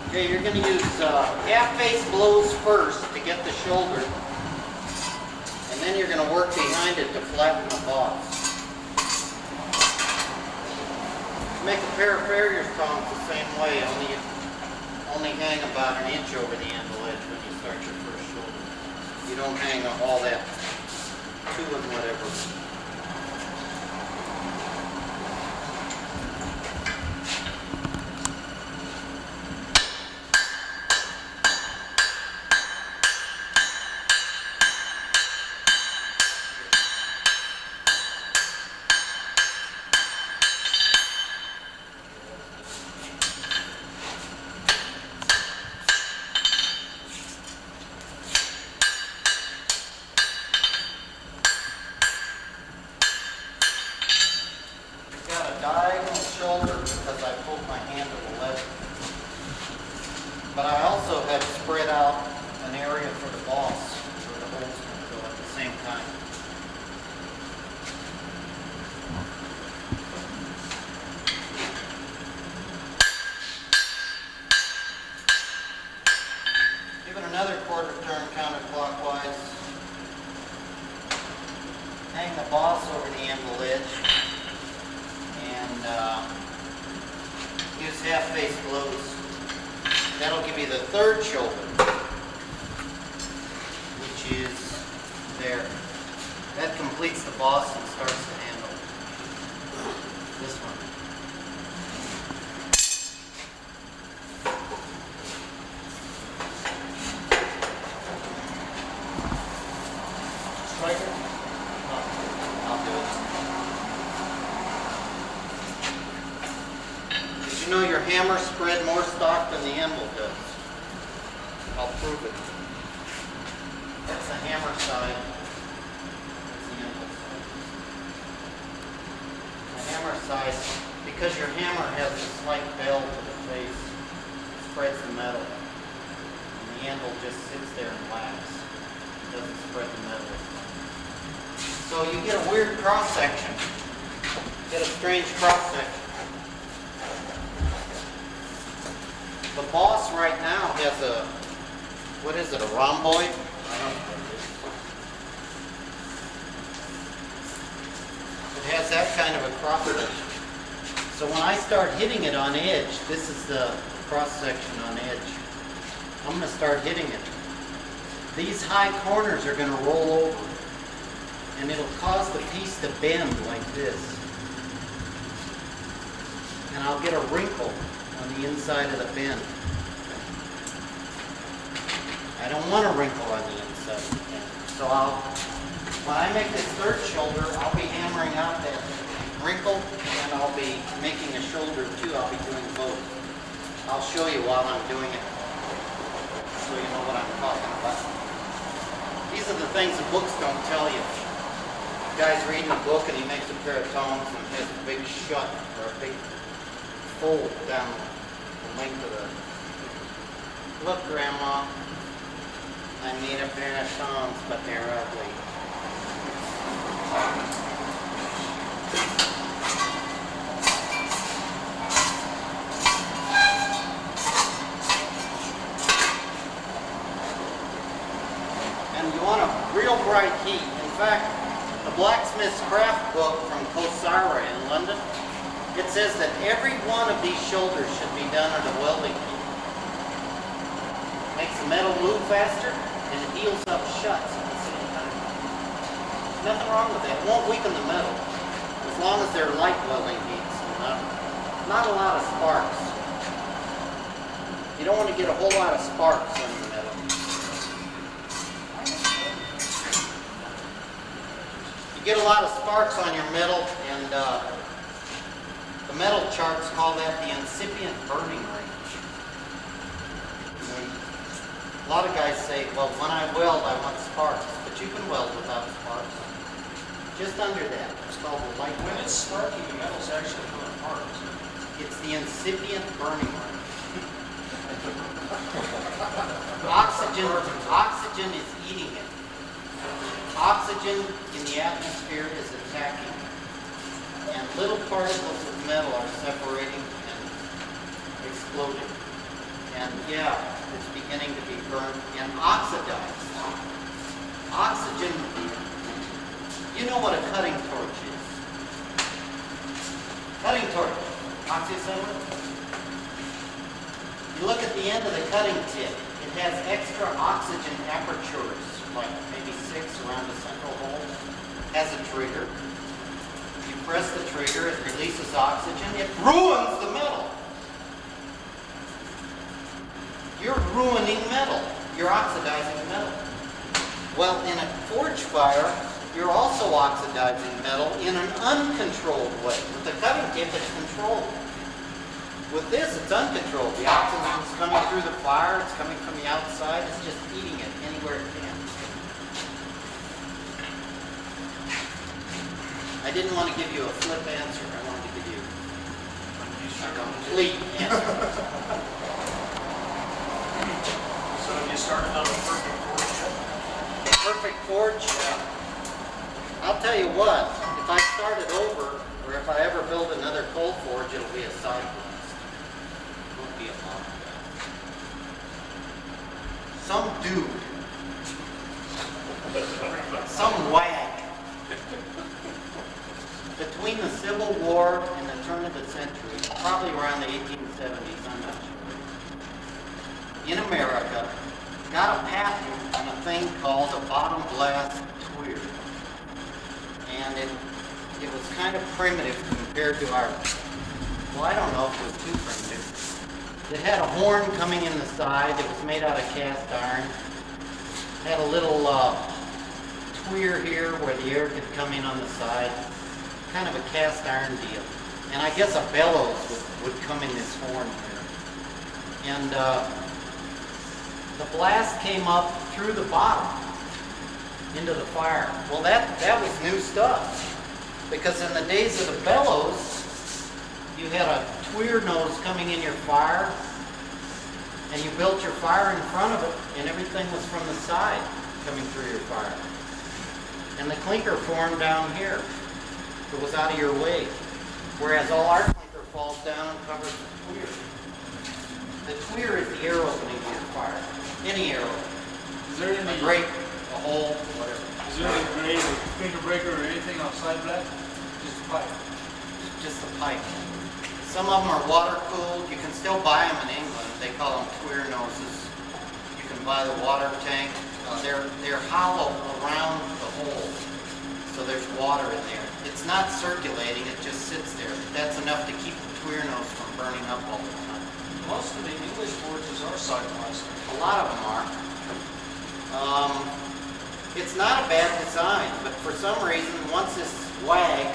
Okay, you're going to use half-face blows first to get the shoulder, and then then you're going to work behind it to flatten the boss. Make a pair of farrier's tongs the same way, only hang about an inch over the anvil edge when you start your first shoulder. You don't hang all that 2 and whatever. Diagonal shoulder because I pulled my hand to the left. But I also have spread out an area for the boss where the holes can go at the same time. Give it another quarter turn counterclockwise. Hang the boss over the anvil edge. Use half-face blows. That'll give you the third shoulder, which is there. That completes the boss and starts the handle. This one. Striker? I'll do it. You know your hammer spread more stock than the anvil does. I'll prove it. That's the hammer side. That's the anvil side. The hammer side, because your hammer has a slight bell to the face, spreads the metal. And the anvil just sits there and laps. It doesn't spread the metal. So you get a weird cross section. Get a strange cross section. The boss right now has a, what is it, a rhomboid? I don't know what it is. It has that kind of a cross section. So when I start hitting it on edge, this is the cross section on edge. I'm going to start hitting it. These high corners are going to roll over, and it'll cause the piece to bend like this. And I'll get a wrinkle on the inside of the bend. I don't want a wrinkle on the inside of the bend. So when I make this third shoulder, I'll be hammering out that wrinkle, and I'll be making a shoulder too. I'll be doing both. I'll show you while I'm doing it, so you know what I'm talking about. These are the things the books don't tell you. The guy's reading a book and he makes a pair of tongs and has a big shut or a big fold down the length of the... Look, Grandma, I made a pair of tongs, but they're ugly. And you want a real bright heat. In fact, the Blacksmith's Craft book from Kosara in London, it says that every one of these shoulders should be done at a welding heat. Makes the metal move faster, and it heals up shuts at the same time. Nothing wrong with that. It won't weaken the metal, as long as they're light welding heats and not a lot of sparks. You don't want to get a whole lot of sparks on the metal. You get a lot of sparks on your metal, and the metal charts call that the incipient burning range. A lot of guys say, well, when I weld, I want sparks. But you can weld without sparks. Just under that. It's called the light When weld. it's sparking, the metal's actually coming apart. It's the incipient burning range. Oxygen is eating it. Oxygen in the atmosphere is attacking. And little particles of metal are separating and exploding. And yeah, it's beginning to be burned and oxidized. Oxygen You know what a cutting torch is. Cutting torch, oxy-assembly. You look at the end of the cutting tip. It has extra oxygen apertures, like maybe 6 around the central hole. Has a trigger. You press the trigger, it releases oxygen. It ruins the metal. You're ruining metal. You're oxidizing metal. Well, in a forge fire, you're also oxidizing metal in an uncontrolled way. With the cutting tip, it's controlled. With this, it's uncontrolled. The oxygen is coming through the fire. It's coming from the outside. It's just eating it anywhere it can. I didn't want to give you a flip answer. I wanted to give you a complete answer. So have you started on a perfect forge yet? Perfect forge? I'll tell you what, if I started over, or if I ever build another coal forge, it'll be a side blast. It won't be a mock blast. Some dude, some wag, between the Civil War and the turn of the century, probably around the 1870s, I'm not sure, in America, got a patent on a thing called a bottom blast tweer. And it was kind of primitive compared to our, well, I don't know if it was too primitive. It had a horn coming in the side. It was made out of cast iron. It had a little tweer here where the air could come in on the side. Kind of a cast iron deal. And I guess a bellows would come in this horn here. And the blast came up through the bottom into the fire. Well, that was new stuff. Because in the days of the bellows, you had a tweer nose coming in your fire, and you built your fire in front of it, and everything was from the side coming through your fire. And the clinker formed down here. It was out of your way. Whereas all our clinker falls down and covers the tweer. The tweer is the air opening to your fire. Any air opening. Is there any, A grate, a hole, whatever. is there any grade or finger breaker or anything outside of that? Just a pipe. Just a pipe. Some of them are water cooled. You can still buy them in England. They call them tweer noses. You can buy the water tank. They're hollow around the hole, so there's water in there. It's not circulating. It just sits there. That's enough to keep the tweer nose from burning up all the time. Most of the English forges are side blasted. A lot of them are. It's not a bad design, but for some reason, once this wag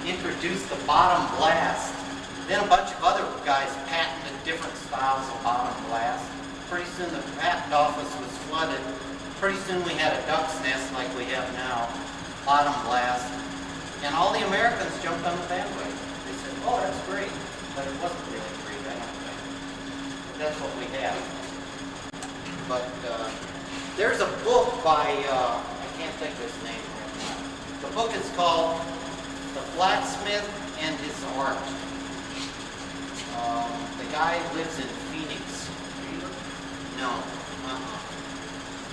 introduced the bottom blast, then a bunch of other guys patented different styles of bottom blast. Pretty soon the patent office was flooded. Pretty soon we had a duck's nest like we have now, bottom blast. And all the Americans jumped on the bandwagon. They said, oh, that's great. But it wasn't really great, I don't think. But that's what we have. But there's a book by, I can't think of his name right now. The book is called The Blacksmith and His Art. The guy lives in Phoenix. No.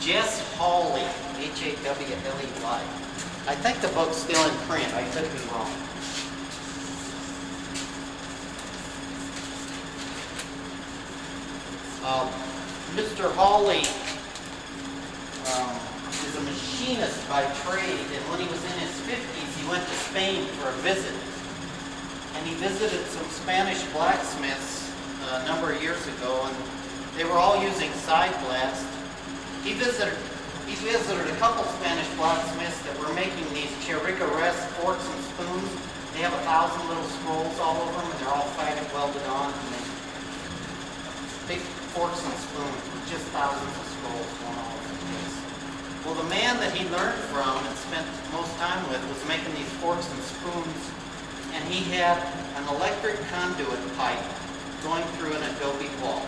Jess Hawley, Hawley. I think the book's still in print. I could be wrong. Mr. Hawley is a machinist by trade, and when he was in his 50s, he went to Spain for a visit. And he visited some Spanish blacksmiths a number of years ago, and they were all using side blast. He visited a couple Spanish blacksmiths that were making these Chiricaresque forks and spoons. They have 1,000 little scrolls all over them, and they're all faggot welded on. And big forks and spoons with just thousands of scrolls going all over the place. Well, the man that he learned from and spent most time with was making these forks and spoons, and he had an electric conduit pipe going through an adobe wall.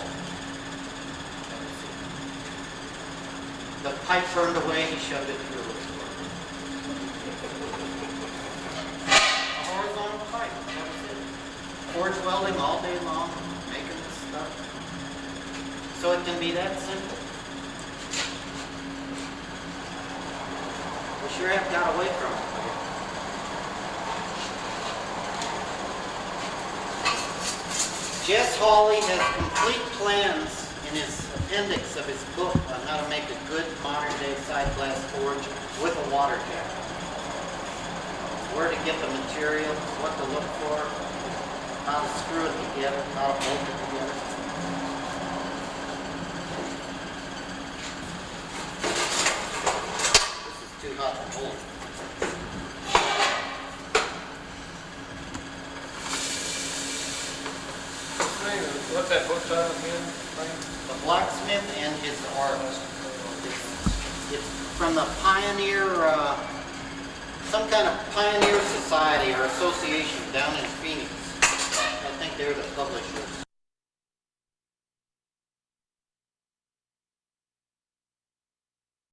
The pipe burned away, he shoved it through his work. A horizontal pipe, that was it. Forge welding all day long, making this stuff. So it can be that simple. Wish sure have got away from it. Jess Hawley has complete plans in his appendix of his book on how to make a good modern-day side glass forge with a water jet. Where to get the materials, what to look for, how to screw it together, how to bolt it together. This is too hot to hold. What's that book title again, Frank? The Blacksmith and His Art. It's from the Pioneer, some kind of Pioneer Society or Association down in Phoenix. I think they're the publishers.